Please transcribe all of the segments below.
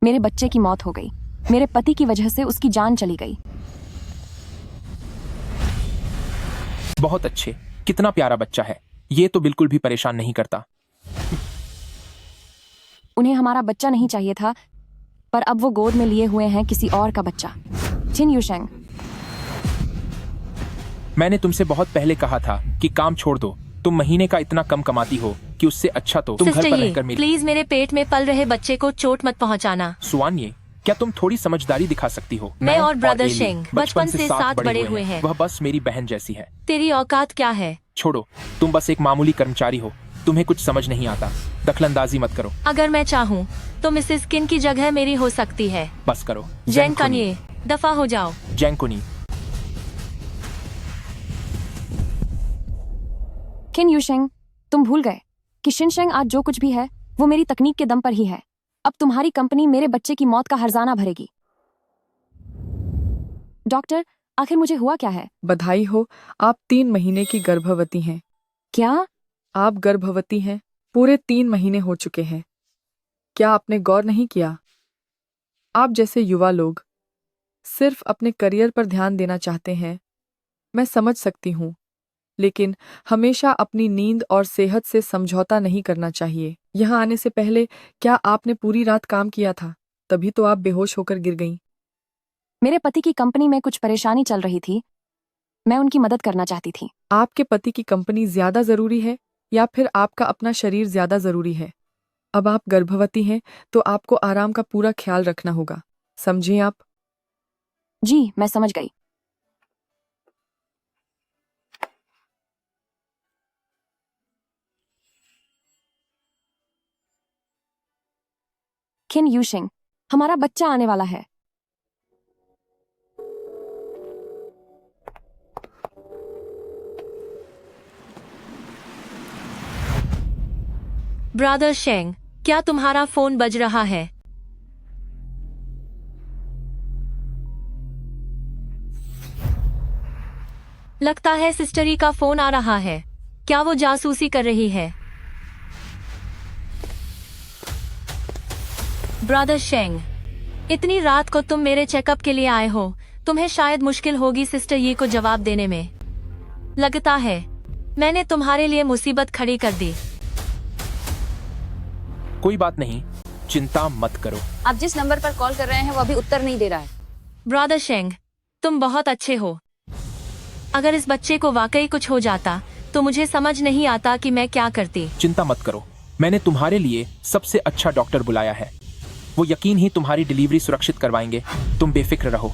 मेरे बच्चे की मौत हो गई। मेरे पति की वजह से उसकी जान चली गई। बहुत अच्छे, कितना प्यारा बच्चा है। ये तो बिल्कुल भी परेशान नहीं करता। उन्हें हमारा बच्चा नहीं चाहिए था, पर अब वो गोद में लिए हुए हैं किसी और का बच्चा। चिन यूशेंग, मैंने तुमसे बहुत पहले कहा था कि काम छोड़ दो। तुम महीने का इतना कम कमाती हो कि उससे अच्छा तो तुम घर सिस्टर पर ये, रहकर मेरी। प्लीज मेरे पेट में पल रहे बच्चे को चोट मत पहुंचाना। सुआन ये, क्या तुम थोड़ी समझदारी दिखा सकती हो? मैं और ब्रदर एली शेंग बचपन से साथ बड़े हुए हैं। वह बस मेरी बहन जैसी है। तेरी औकात क्या है? छोड़ो, तुम बस एक मामूली कर्मचारी हो। तुम्हें कुछ समझ नहीं आता। दखलंदाजी मत करो। अगर मैं चाहूँ तो मिसेस किन की जगह मेरी हो सकती है। बस करो। जैन कनिए, दफा हो जाओ। जैंकुनी। किन यूशेंग, तुम भूल गए कि शिनशेंग आज जो कुछ भी है वो मेरी तकनीक के दम पर ही है। अब तुम्हारी कंपनी मेरे बच्चे की मौत का हर्जाना भरेगी। डॉक्टर, आखिर मुझे हुआ क्या है? बधाई हो, आप 3 महीने की गर्भवती हैं। क्या? आप गर्भवती हैं, पूरे 3 महीने हो चुके हैं। क्या आपने गौर नहीं किया? आप जैसे युवा लोग सिर्फ अपने करियर पर ध्यान देना चाहते हैं। मैं समझ सकती हूँ, लेकिन हमेशा अपनी नींद और सेहत से समझौता नहीं करना चाहिए। यहाँ आने से पहले क्या आपने पूरी रात काम किया था? तभी तो आप बेहोश होकर गिर गईं। मेरे पति की कंपनी में कुछ परेशानी चल रही थी। मैं उनकी मदद करना चाहती थी। आपके पति की कंपनी ज्यादा जरूरी है या फिर आपका अपना शरीर ज्यादा जरूरी है? अब आप गर्भवती हैं तो आपको आराम का पूरा ख्याल रखना होगा, समझे आप? जी, मैं समझ गई। किन यूशिंग, हमारा बच्चा आने वाला है। ब्रदर शेंग, क्या तुम्हारा फोन बज रहा है? लगता है सिस्टरी का फोन आ रहा है। क्या वो जासूसी कर रही है? ब्रदर शेंग, इतनी रात को तुम मेरे चेकअप के लिए आए हो। तुम्हें शायद मुश्किल होगी सिस्टर ये को जवाब देने में। लगता है मैंने तुम्हारे लिए मुसीबत खड़ी कर दी। कोई बात नहीं, चिंता मत करो। आप जिस नंबर पर कॉल कर रहे हैं वो अभी उत्तर नहीं दे रहा है। ब्रदर शेंग, तुम बहुत अच्छे हो। अगर इस बच्चे को वाकई कुछ हो जाता तो मुझे समझ नहीं आता कि मैं क्या करती। चिंता मत करो, मैंने तुम्हारे लिए सबसे अच्छा डॉक्टर बुलाया है। वो यकीन ही तुम्हारी डिलीवरी सुरक्षित करवाएंगे। तुम बेफिक्र रहो।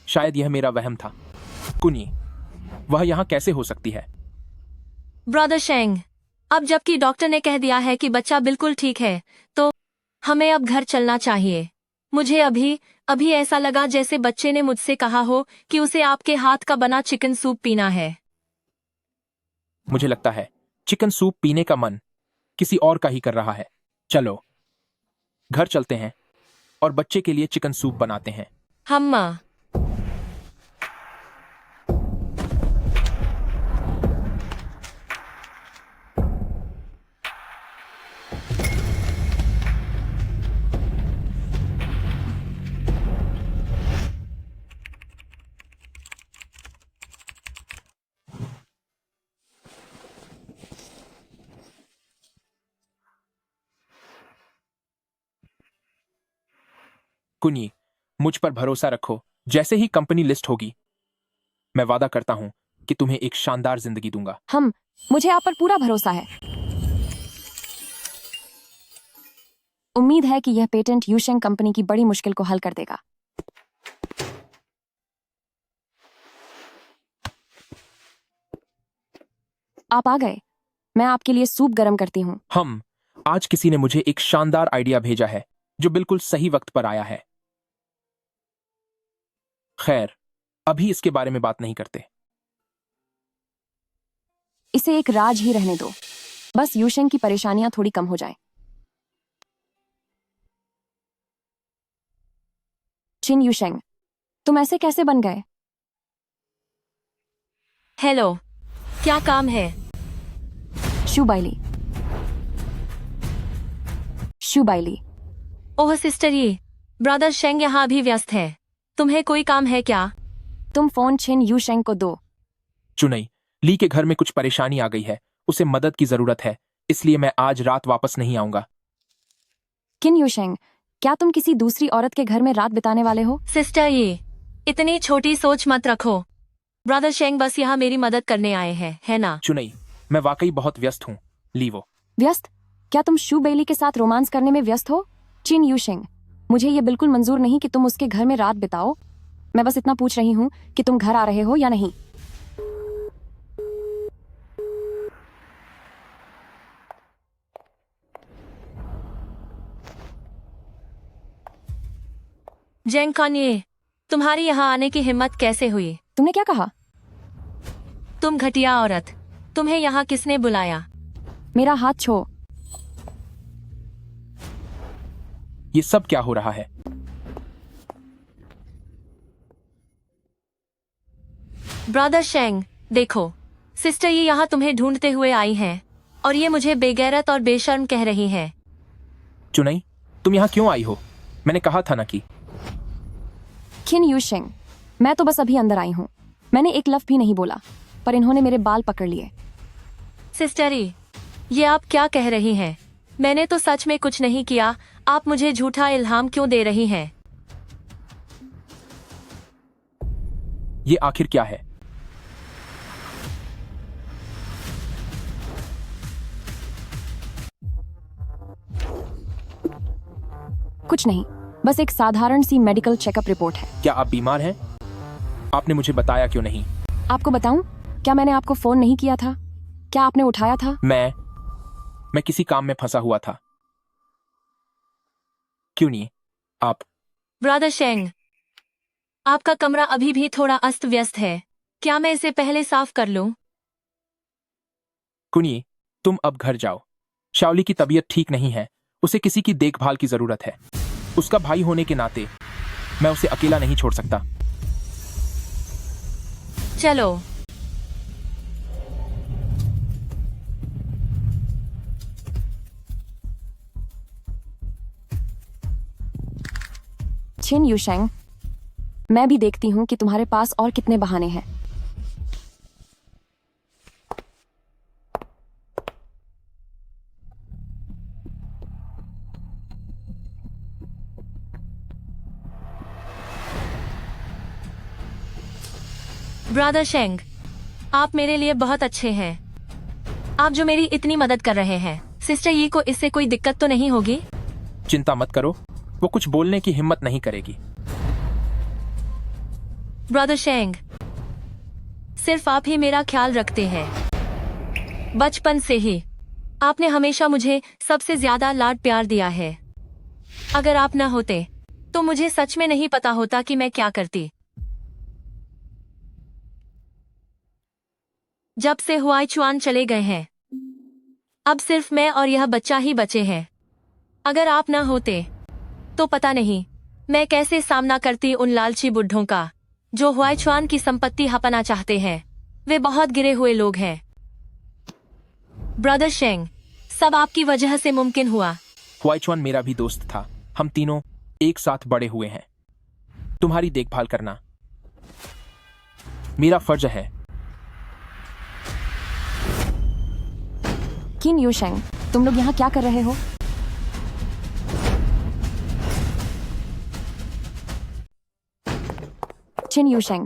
शायद यह मेरा वहम था। कुनी, वह यहाँ कैसे हो सकती है? ब्रदर शेंग, अब जबकि डॉक्टर ने कह दिया है कि बच्चा बिल्कुल ठीक है, तो हमें अब घर चलना चाहिए। मुझे अभी ऐसा लगा जैसे बच्चे ने मुझसे कहा हो कि उसे आपके हाथ का बना चिकन सूप पीना है। मुझे लगता है चिकन सूप पीने का मन किसी और का ही कर रहा है। चलो घर चलते हैं और बच्चे के लिए चिकन सूप बनाते हैं। हम्मा। कुनी, मुझ पर भरोसा रखो। जैसे ही कंपनी लिस्ट होगी, मैं वादा करता हूं कि तुम्हें एक शानदार जिंदगी दूंगा। मुझे आप पर पूरा भरोसा है। उम्मीद है कि यह पेटेंट यूशेंग कंपनी की बड़ी मुश्किल को हल कर देगा। आप आ गए। मैं आपके लिए सूप गर्म करती हूँ। आज किसी ने मुझे एक शानदार आइडिया भेजा है जो बिल्कुल सही वक्त पर आया है। खैर, अभी इसके बारे में बात नहीं करते। इसे एक राज ही रहने दो, बस यूशेंग की परेशानियां थोड़ी कम हो जाए। चिन यूशेंग, तुम ऐसे कैसे बन गए? हेलो, क्या काम है? शुबाइली। शुबाइली। ओह सिस्टर ये, ब्रदर शेंग यहाँ अभी व्यस्त है। तुम्हें कोई काम है क्या? तुम फोन छिन यू शेंग को दो। चुनई, ली के घर में कुछ परेशानी आ गई है, उसे मदद की जरूरत है, इसलिए मैं आज रात वापस नहीं आऊंगा। किन यू शेंग, क्या तुम किसी दूसरी औरत के घर में रात बिताने वाले हो? सिस्टर ये, इतनी छोटी सोच मत रखो। ब्रदर शेंग बस यहाँ मेरी मदद करने आए हैं, है ना? चुनई, मैं वाकई बहुत व्यस्त हूँ। लीवो। व्यस्त? क्या तुम शू बेली के साथ रोमांस करने में व्यस्त हो? चिन यू शेंग, मुझे ये बिल्कुल मंजूर नहीं कि तुम उसके घर में रात बिताओ। मैं बस इतना पूछ रही हूँ कि तुम घर आ रहे हो या नहीं। जेंग कान्ये, तुम्हारी यहाँ आने की हिम्मत कैसे हुई? तुमने क्या कहा? तुम घटिया औरत, तुम्हें यहाँ किसने बुलाया? मेरा हाथ छो। ये सब क्या हो रहा है? ब्रदर शेंग, देखो, सिस्टर ये यहाँ तुम्हें ढूंढते हुए आई हैं, और ये मुझे बेगैरत और बेशर्म कह रही हैं। चुनई, तुम यहाँ क्यों आई हो? मैंने कहा था ना कि। किन यू शेंग, मैं तो बस अभी अंदर आई हूँ। मैंने एक लफ्ज़ भी नहीं बोला, पर इन्होंने मेरे बाल पकड़ लिए। सिस्टरी, ये आप क्या कह रही हैं? मैंने तो सच में कुछ नहीं किया, आप मुझे झूठा इल्हाम क्यों दे रही हैं? ये आखिर क्या है? कुछ नहीं, बस एक साधारण सी मेडिकल चेकअप रिपोर्ट है। क्या आप बीमार हैं? आपने मुझे बताया क्यों नहीं? आपको बताऊं, क्या मैंने आपको फोन नहीं किया था? क्या आपने उठाया था? मैं किसी काम में फंसा हुआ था। क्यों नहीं? आप। ब्रदर शेंग, आपका कमरा अभी भी थोड़ा अस्त व्यस्त है, क्या मैं इसे पहले साफ कर लूं? कुनिए, तुम अब घर जाओ। शाओली की तबीयत ठीक नहीं है, उसे किसी की देखभाल की जरूरत है। उसका भाई होने के नाते मैं उसे अकेला नहीं छोड़ सकता। चलो। छिन यू शेंग, मैं भी देखती हूँ कि तुम्हारे पास और कितने बहाने हैं। ब्रदर शेंग, आप मेरे लिए बहुत अच्छे हैं। आप जो मेरी इतनी मदद कर रहे हैं, सिस्टर ये को इससे कोई दिक्कत तो नहीं होगी? चिंता मत करो, वो कुछ बोलने की हिम्मत नहीं करेगी। ब्रदर शेंग, सिर्फ आप ही मेरा ख्याल रखते हैं। बचपन से ही आपने हमेशा मुझे सबसे ज्यादा लाड प्यार दिया है। अगर आप न होते तो मुझे सच में नहीं पता होता कि मैं क्या करती। जब से हुआईचुआन चले गए हैं, अब सिर्फ मैं और यह बच्चा ही बचे हैं। अगर आप न होते तो पता नहीं मैं कैसे सामना करती उन लालची बुड्ढों का जो हुआईचुआन की संपत्ति हपना चाहते हैं। वे बहुत गिरे हुए लोग हैं। ब्रदर शेंग, सब आपकी वजह से मुमकिन हुआ। हुआईचुआन मेरा भी दोस्त था, हम तीनों एक साथ बड़े हुए हैं। तुम्हारी देखभाल करना मेरा फर्ज है। किन यू शेंग, तुम लोग यहाँ क्या कर रहे हो? चिन यू शेंग,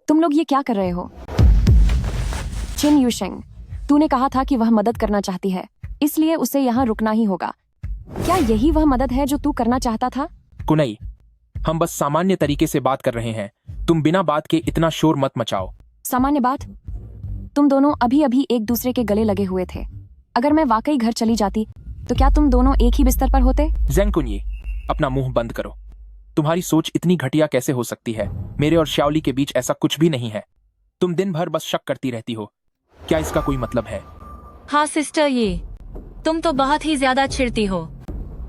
तुम लोग ये क्या कर रहे हो? चिन यू शेंग, तूने कहा था कि वह मदद करना चाहती है, इसलिए उसे यहाँ रुकना ही होगा। क्या यही वह मदद है जो तू करना चाहता था? कुनई, हम बस सामान्य तरीके से बात कर रहे हैं, तुम बिना बात के इतना शोर मत मचाओ। सामान्य बात? तुम दोनों अभी अभी एक दूसरे के गले लगे हुए थे। अगर मैं वाकई घर चली जाती तो क्या तुम दोनों एक ही बिस्तर पर होते? ज़ेंग कुनिए, अपना मुंह बंद करो। तुम्हारी सोच इतनी घटिया कैसे हो सकती है? मेरे और शाओली के बीच ऐसा कुछ भी नहीं है। तुम दिन भर बस शक करती रहती हो, क्या इसका कोई मतलब है? हाँ सिस्टर ये, तुम तो बहुत ही ज्यादा चिढ़ती हो।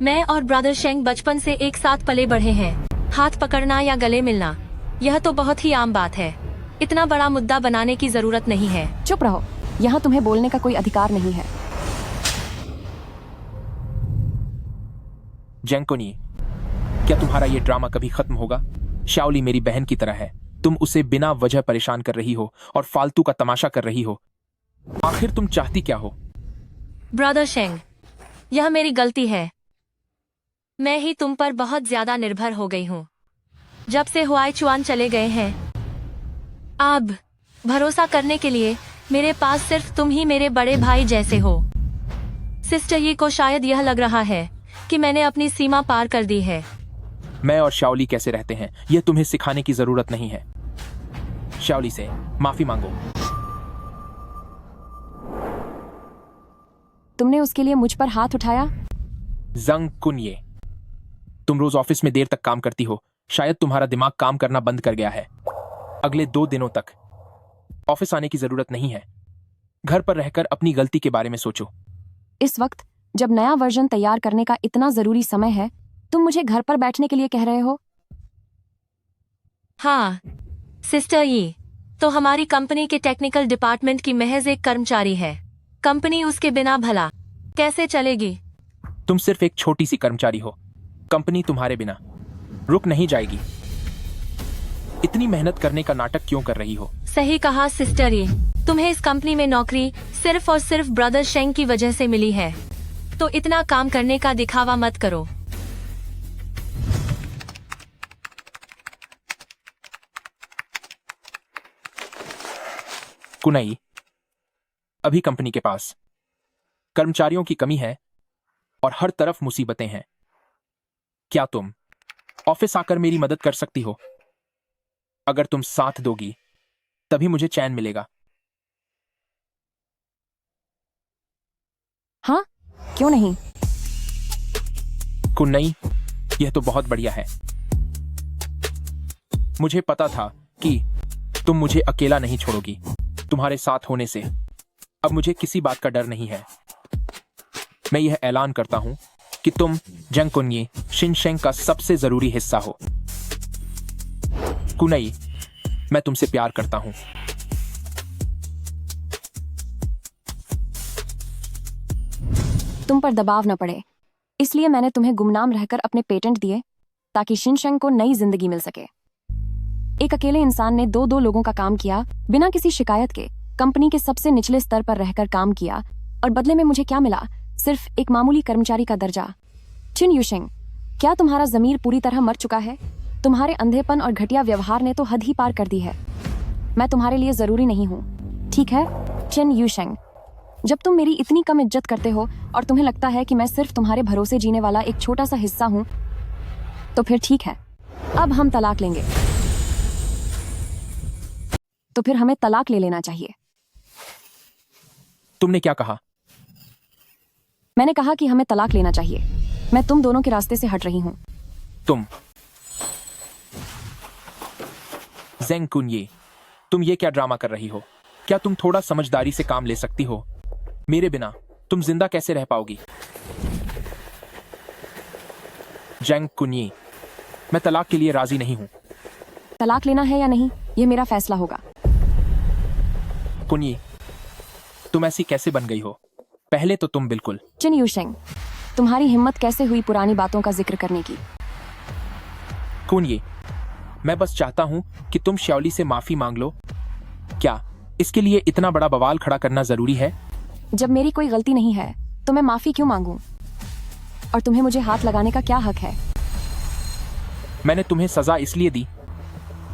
मैं और ब्रदर शेंग बचपन से एक साथ पले बढ़े हैं। हाथ पकड़ना या गले मिलना यह तो बहुत ही आम बात है। इतना बड़ा मुद्दा बनाने की जरूरत नहीं है। चुप रहो, यहाँ तुम्हें बोलने का कोई अधिकार नहीं है। जैंग, क्या तुम्हारा ये ड्रामा कभी खत्म होगा? शाओली मेरी बहन की तरह है। तुम उसे बिना वजह परेशान कर रही हो और फालतू का तमाशा कर रही हो। आखिर तुम चाहती क्या हो? ब्रदर शेंग, यह मेरी गलती है। मैं ही तुम पर बहुत ज्यादा निर्भर हो गई हूँ जब से हुआई चुआन चले गए हैं। अब भरोसा करने के लिए मेरे पास सिर्फ तुम ही मेरे बड़े भाई जैसे हो। सिस्टर ये को शायद यह लग रहा है कि मैंने अपनी सीमा पार कर दी है। मैं और शाओली कैसे रहते हैं यह तुम्हें सिखाने की जरूरत नहीं है। शाओली से माफी मांगो। तुमने उसके लिए मुझ पर हाथ उठाया? जंग कुनिये, तुम रोज ऑफिस में देर तक काम करती हो। शायद तुम्हारा दिमाग काम करना बंद कर गया है। अगले 2 दिनों तक ऑफिस आने की जरूरत नहीं है। घर पर रहकर अपनी गलती के बारे में सोचो। इस वक्त जब नया वर्जन तैयार करने का इतना जरूरी समय है, तुम मुझे घर पर बैठने के लिए कह रहे हो? हाँ सिस्टर, ये तो हमारी कंपनी के टेक्निकल डिपार्टमेंट की महज एक कर्मचारी है। कंपनी उसके बिना भला कैसे चलेगी? तुम सिर्फ एक छोटी सी कर्मचारी हो। कंपनी तुम्हारे बिना रुक नहीं जाएगी। इतनी मेहनत करने का नाटक क्यों कर रही हो? सही कहा सिस्टर, ये तुम्हें इस कंपनी में नौकरी सिर्फ और सिर्फ ब्रदर शेंग की वजह से मिली है, तो इतना काम करने का दिखावा मत करो। कुनई, अभी कंपनी के पास कर्मचारियों की कमी है और हर तरफ मुसीबतें हैं। क्या तुम ऑफिस आकर मेरी मदद कर सकती हो? अगर तुम साथ दोगी तभी मुझे चैन मिलेगा। हाँ, क्यों नहीं? कुनई, यह तो बहुत बढ़िया है। मुझे पता था कि तुम मुझे अकेला नहीं छोड़ोगी। तुम्हारे साथ होने से अब मुझे किसी बात का डर नहीं है। मैं यह ऐलान करता हूं कि तुम जंग कुनई शिनशेंग का सबसे जरूरी हिस्सा हो। कुनई, मैं तुमसे प्यार करता हूं। तुम पर दबाव न पड़े, इसलिए मैंने तुम्हें गुमनाम रहकर अपने पेटेंट दिए ताकि शिनशेंग को नई जिंदगी मिल सके। एक अकेले इंसान ने 2 लोगों का काम किया, बिना किसी शिकायत के कंपनी के सबसे निचले स्तर पर रहकर काम किया, और बदले में मुझे क्या मिला? सिर्फ एक मामूली कर्मचारी का दर्जा। चिन यूशिंग, क्या तुम्हारा जमीर पूरी तरह मर चुका है? तुम्हारे अंधेपन और घटिया व्यवहार ने तो हद ही पार कर दी है। मैं तुम्हारे लिए जरूरी नहीं हूँ, ठीक है चिन यूशिंग? जब तुम मेरी इतनी कम इज्जत करते हो और तुम्हें लगता है कि मैं सिर्फ तुम्हारे भरोसे जीने वाला एक छोटा सा हिस्सा हूँ, तो फिर ठीक है, अब हम तलाक लेंगे। तो फिर हमें तलाक ले लेना चाहिए। तुमने क्या कहा? मैंने कहा कि हमें तलाक लेना चाहिए। मैं तुम दोनों के रास्ते से हट रही हूँ। तुम ज़ेंग कुनई, तुम ये क्या ड्रामा कर रही हो? क्या तुम थोड़ा समझदारी से काम ले सकती हो? मेरे बिना तुम जिंदा कैसे रह पाओगी? जंग कुनई, मैं तलाक के लिए राजी नहीं हूं। तलाक लेना है या नहीं, ये मेरा फैसला होगा। कुनई, तुम ऐसी कैसे बन गई हो? पहले तो तुम बिल्कुल। चिन यूशिंग, तुम्हारी हिम्मत कैसे हुई पुरानी बातों का जिक्र करने की? कुनई, मैं बस चाहता हूं कि तुम शाओली से माफी मांग लो। क्या इसके लिए इतना बड़ा बवाल खड़ा करना जरूरी है? जब मेरी कोई गलती नहीं है तो मैं माफी क्यों मांगूं? और तुम्हें मुझे हाथ लगाने का क्या हक है? मैंने तुम्हें सजा इसलिए दी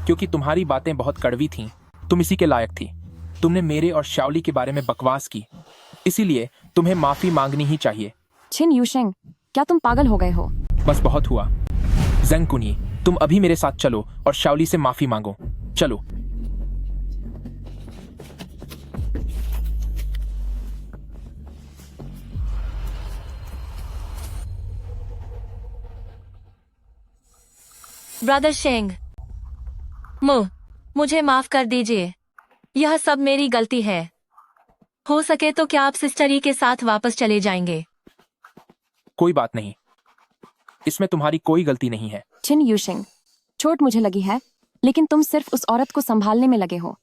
क्योंकि तुम्हारी बातें बहुत कड़वी थीं। तुम इसी के लायक थी। तुमने मेरे और शाओली के बारे में बकवास की, इसीलिए तुम्हें माफी मांगनी ही चाहिए। चिन यूशिंग, क्या तुम पागल हो गए हो? बस बहुत हुआ। ज़ेंग कुनई, तुम अभी मेरे साथ चलो और शाओली से माफी मांगो। चलो। ब्रदर शेंग, मुझे माफ कर दीजिए। यह सब मेरी गलती है। हो सके तो क्या आप सिस्टरी के साथ वापस चले जाएंगे? कोई बात नहीं, इसमें तुम्हारी कोई गलती नहीं है। चिन यूशिंग, चोट मुझे लगी है, लेकिन तुम सिर्फ उस औरत को संभालने में लगे हो।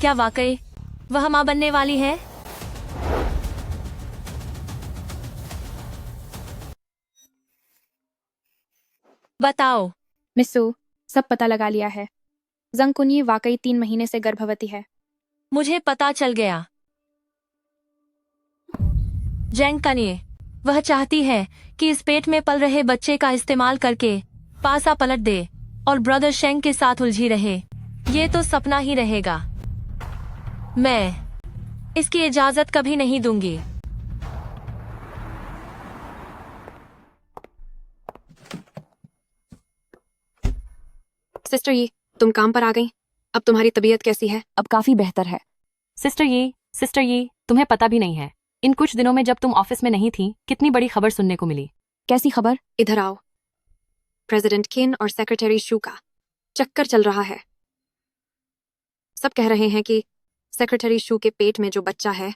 क्या वाकई वह माँ बनने वाली है? बताओ। मिस्सू, सब पता लगा लिया है। जंगकुनी वाकई 3 महीने से गर्भवती है। मुझे पता चल गया। जैंग कनिए, वह चाहती है कि इस पेट में पल रहे बच्चे का इस्तेमाल करके पासा पलट दे और ब्रदर शेंग के साथ उलझी रहे। ये तो सपना ही रहेगा। मैं इसकी इजाजत कभी नहीं दूंगी। सिस्टर ये, तुम काम पर आ गई। अब तुम्हारी तबीयत कैसी है? अब काफी बेहतर है। सिस्टर ये, तुम्हें पता भी नहीं है, इन कुछ दिनों में जब तुम ऑफिस में नहीं थी, कितनी बड़ी खबर सुनने को मिली। कैसी खबर? इधर आओ। प्रेसिडेंट किन और सेक्रेटरी शू का चक्कर चल रहा है। सब कह रहे हैं कि सेक्रेटरी शू के पेट में जो बच्चा है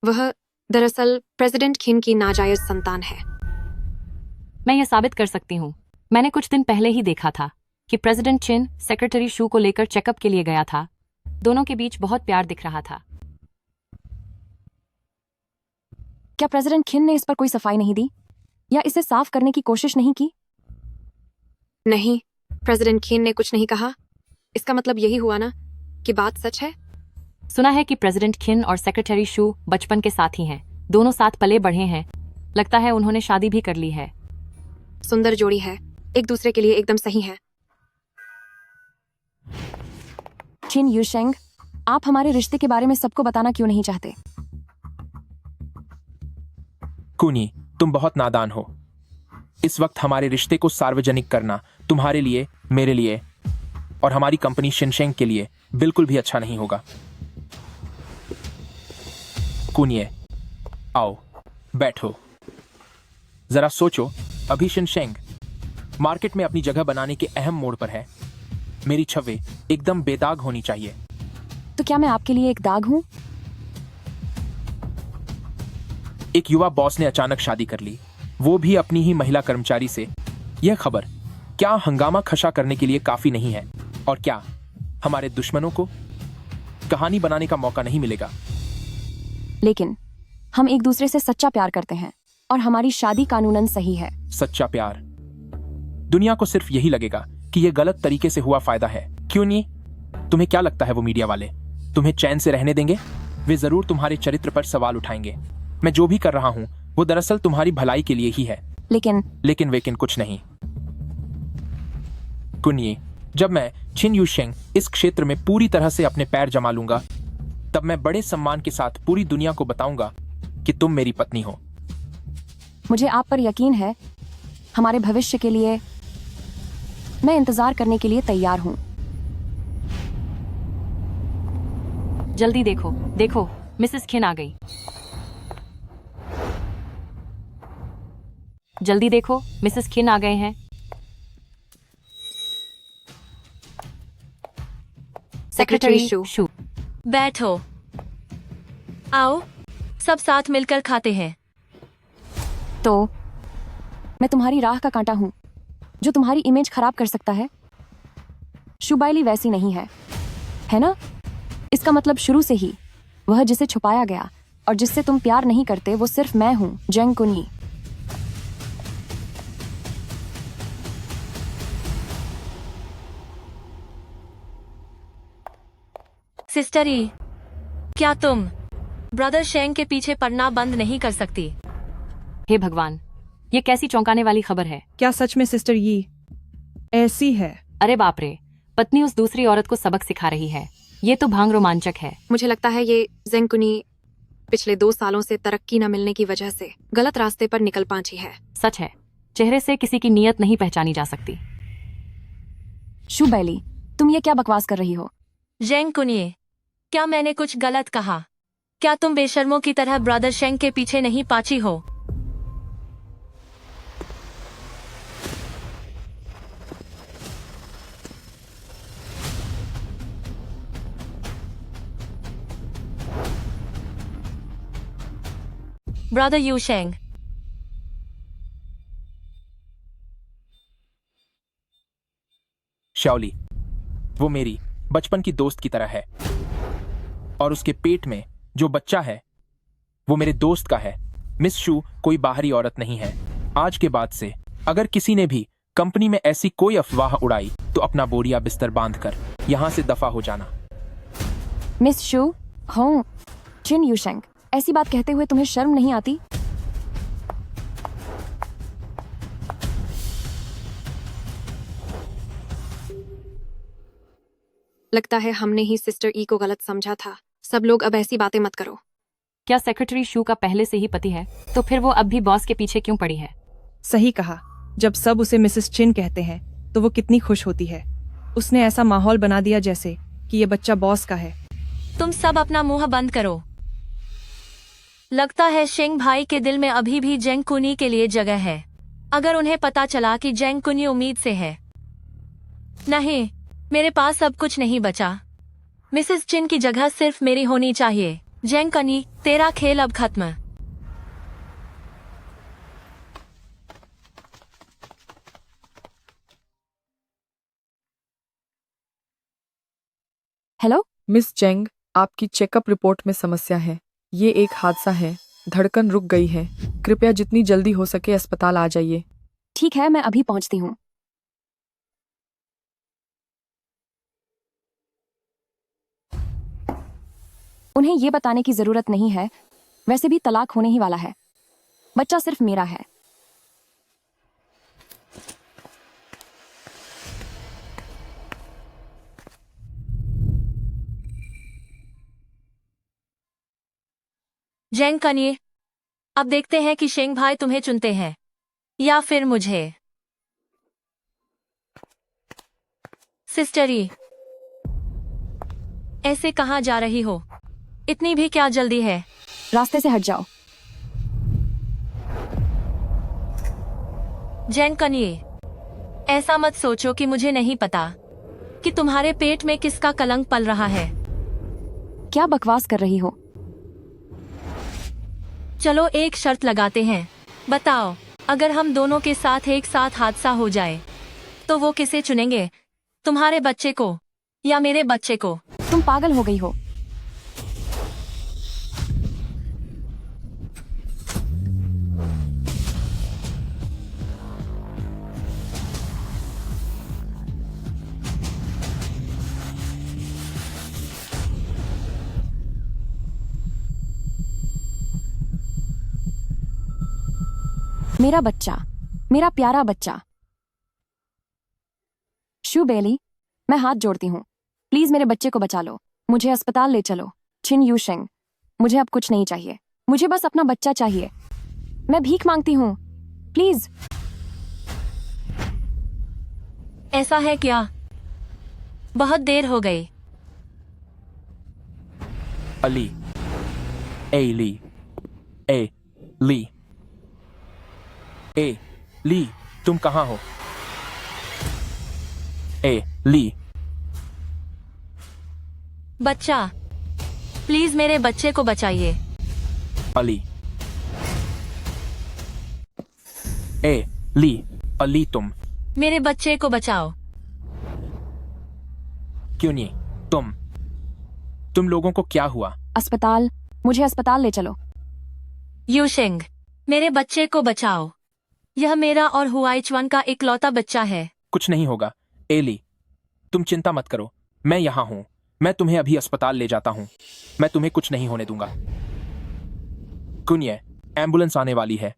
वह दरअसल प्रेसिडेंट किन की नाजायज संतान है। मैं ये साबित कर सकती हूँ। मैंने कुछ दिन पहले ही देखा था कि प्रेसिडेंट चिन सेक्रेटरी शू को लेकर चेकअप के लिए गया था। दोनों के बीच बहुत प्यार दिख रहा था। क्या प्रेसिडेंट खिन ने इस पर कोई सफाई नहीं दी या इसे साफ करने की कोशिश नहीं की? नहीं, प्रेसिडेंट किन ने कुछ नहीं कहा। इसका मतलब यही हुआ ना कि बात सच है। सुना है कि प्रेसिडेंट खिन और सेक्रेटरी शू बचपन के साथी हैं। दोनों साथ पले बढ़े हैं। लगता है उन्होंने शादी भी कर ली है। सुंदर जोड़ी है, एक दूसरे के लिए एकदम सही है। चिन यूशेंग, आप हमारे रिश्ते के बारे में सबको बताना क्यों नहीं चाहते? कुनी, तुम बहुत नादान हो। इस वक्त हमारे रिश्ते को सार्वजनिक करना तुम्हारे लिए, मेरे लिए और हमारी कंपनी शिनशेंग के लिए बिल्कुल भी अच्छा नहीं होगा। कुनिए, आओ, बैठो। जरा सोचो, अभी शिनशेंग मार्केट में अपनी जगह बनाने के अहम मोड़ पर है। मेरी छवि एकदम बेदाग होनी चाहिए। तो क्या मैं आपके लिए एक दाग हूं? एक युवा बॉस ने अचानक शादी कर ली, वो भी अपनी ही महिला कर्मचारी से। यह खबर क्या हंगामा खशा करने के लिए काफी नहीं है? और क्या हमारे दुश्मनों को कहानी बनाने का मौका नहीं मिलेगा? लेकिन हम एक दूसरे से सच्चा प्यार करते हैं और हमारी शादी कानूनन सही है। सच्चा प्यार? दुनिया को सिर्फ यही लगेगा कि यह गलत तरीके से हुआ फायदा है। क्यों नहीं? तुम्हें क्या लगता है वो मीडिया वाले तुम्हें चैन से रहने देंगे? वे जरूर तुम्हारे चरित्र पर सवाल उठाएंगे। मैं जो भी कर रहा हूं वो दरअसल तुम्हारी भलाई के लिए ही है। लेकिन कुछ नहीं। कुनिए, जब मैं चिन यूशेंग इस क्षेत्र में पूरी तरह से अपने पैर जमा लूंगा, तब मैं बड़े सम्मान के साथ पूरी दुनिया को बताऊंगा कि तुम मेरी पत्नी हो। मुझे आप पर यकीन है। हमारे भविष्य के लिए मैं इंतजार करने के लिए तैयार हूं। जल्दी देखो, मिसेस खिन आ गई। जल्दी देखो, मिसेस खिन आ गए हैं। सेक्रेटरी शू। बैठो। आओ, सब साथ मिलकर खाते हैं। तो मैं तुम्हारी राह का कांटा हूं जो तुम्हारी इमेज खराब कर सकता है। शुबाइली वैसी नहीं है ना? इसका मतलब शुरू से ही वह जिसे छुपाया गया और जिससे तुम प्यार नहीं करते वो सिर्फ मैं हूं, जेंग कुनी। सिस्टर ई, क्या तुम ब्रदर शेंग के पीछे पड़ना बंद नहीं कर सकती? हे भगवान, ये कैसी चौंकाने वाली खबर है। क्या सच में सिस्टर ये ऐसी है? अरे बाप रे, पत्नी उस दूसरी औरत को सबक सिखा रही है। ये तो भांग रोमांचक है। मुझे लगता है ये जेंगकुनी पिछले 2 सालों से तरक्की न मिलने की वजह से गलत रास्ते पर निकल पहुंची है। सच है, चेहरे से किसी की नीयत नहीं पहचानी जा सकती। शुबाइली, तुम ये क्या बकवास कर रही हो? जेंग कुनिए, क्या मैंने कुछ गलत कहा? क्या तुम बेशर्मों की तरह ब्रदर शेंग के पीछे नहीं पाची हो? ब्रदर यू शेंग। शाओली, वो मेरी बचपन की दोस्त की तरह है और उसके पेट में जो बच्चा है वो मेरे दोस्त का है। मिस शू कोई बाहरी औरत नहीं है। आज के बाद से अगर किसी ने भी कंपनी में ऐसी कोई अफवाह उड़ाई तो अपना बोरिया बिस्तर बांधकर यहां से दफा हो जाना। मिस शू, हो चिन यूशेंग, ऐसी बात कहते हुए तुम्हें शर्म नहीं आती? लगता है हमने ही सिस्टर ई को गलत समझा था। सब लोग अब ऐसी बातें मत करो। क्या सेक्रेटरी शू का पहले से ही पति है? तो फिर वो अब भी बॉस के पीछे क्यों पड़ी है? सही कहा। जब सब उसे मिसेस चिन कहते हैं तो वो कितनी खुश होती है। उसने ऐसा माहौल बना दिया जैसे कि ये बच्चा बॉस का है। तुम सब अपना मुंह बंद करो। लगता है शेंग भाई के दिल में अभी भी जेंग कुनी के लिए जगह है। अगर उन्हें पता चला कि जेंग कुनी उम्मीद से है। नहीं, मेरे पास अब कुछ नहीं बचा। मिसेस चिन की जगह सिर्फ मेरी होनी चाहिए। जेंग कुनी, तेरा खेल अब खत्म। हेलो मिस चेंग, आपकी चेकअप रिपोर्ट में समस्या है। ये एक हादसा है। धड़कन रुक गई है। कृपया जितनी जल्दी हो सके अस्पताल आ जाइए। ठीक है, मैं अभी पहुंचती हूँ। उन्हें ये बताने की जरूरत नहीं है, वैसे भी तलाक होने ही वाला है। बच्चा सिर्फ मेरा है। जेंग कुनी, अब देखते हैं कि शेंग भाई तुम्हें चुनते हैं या फिर मुझे। सिस्टरी, ऐसे कहाँ जा रही हो? इतनी भी क्या जल्दी है? रास्ते से हट जाओ। जेंग कुनी, ऐसा मत सोचो कि मुझे नहीं पता कि तुम्हारे पेट में किसका कलंक पल रहा है। क्या बकवास कर रही हो? चलो एक शर्त लगाते हैं। बताओ, अगर हम दोनों के साथ एक साथ हादसा हो जाए तो वो किसे चुनेंगे? तुम्हारे बच्चे को या मेरे बच्चे को? तुम पागल हो गई हो। मेरा बच्चा, मेरा प्यारा बच्चा। शू बेली, मैं हाथ जोड़ती हूँ। प्लीज मेरे बच्चे को बचा लो। मुझे अस्पताल ले चलो। चिन यूशेंग, मुझे अब कुछ नहीं चाहिए। मुझे बस अपना बच्चा चाहिए। मैं भीख मांगती हूँ, प्लीज। ऐसा है क्या? बहुत देर हो गई। अली, ए ली, ए ली, ए ली, तुम कहाँ हो? ए ली, बच्चा, प्लीज मेरे बच्चे को बचाइए। अली, ए ली, अली, मेरे बच्चे को बचाओ। क्यों नहीं? तुम लोगों को क्या हुआ? अस्पताल, मुझे अस्पताल ले चलो। यूशेंग, मेरे बच्चे को बचाओ। यह मेरा और हुआइचवान का इकलौता बच्चा है। कुछ नहीं होगा एली, तुम चिंता मत करो। मैं यहाँ हूँ। मैं तुम्हें अभी अस्पताल ले जाता हूँ। मैं तुम्हें कुछ नहीं होने दूंगा। कुनिए, एम्बुलेंस आने वाली है।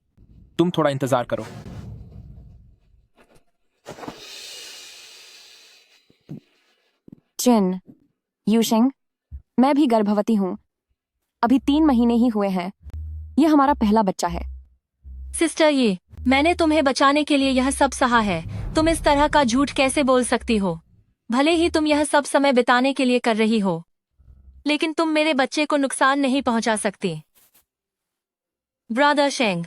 तुम थोड़ा इंतजार करो। चिन यूशेंग, मैं भी गर्भवती हूँ। अभी 3 महीने ही हुए हैं। यह हमारा पहला बच्चा है। सिस्टर ये, मैंने तुम्हें बचाने के लिए यह सब सहा है। तुम इस तरह का झूठ कैसे बोल सकती हो? भले ही तुम यह सब समय बिताने के लिए कर रही हो, लेकिन तुम मेरे बच्चे को नुकसान नहीं पहुंचा सकती। ब्रदर शेंग,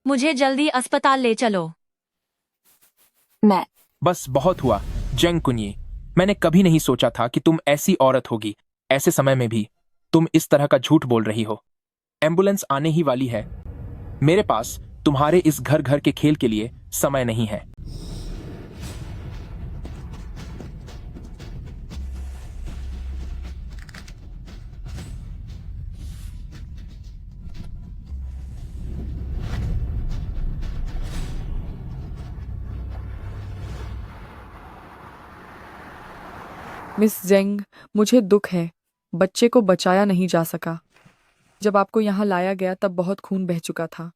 मुझे जल्दी अस्पताल ले चलो। मैं बस बहुत हुआ जेंग कुनिए। मैंने कभी नहीं सोचा था कि तुम ऐसी औरत होगी। ऐसे समय में भी तुम इस तरह का झूठ बोल रही हो। एम्बुलेंस आने ही वाली है। मेरे पास तुम्हारे इस घर घर के खेल के लिए समय नहीं है। मिस जेंग, मुझे दुख है, बच्चे को बचाया नहीं जा सका। जब आपको यहाँ लाया गया तब बहुत खून बह चुका था।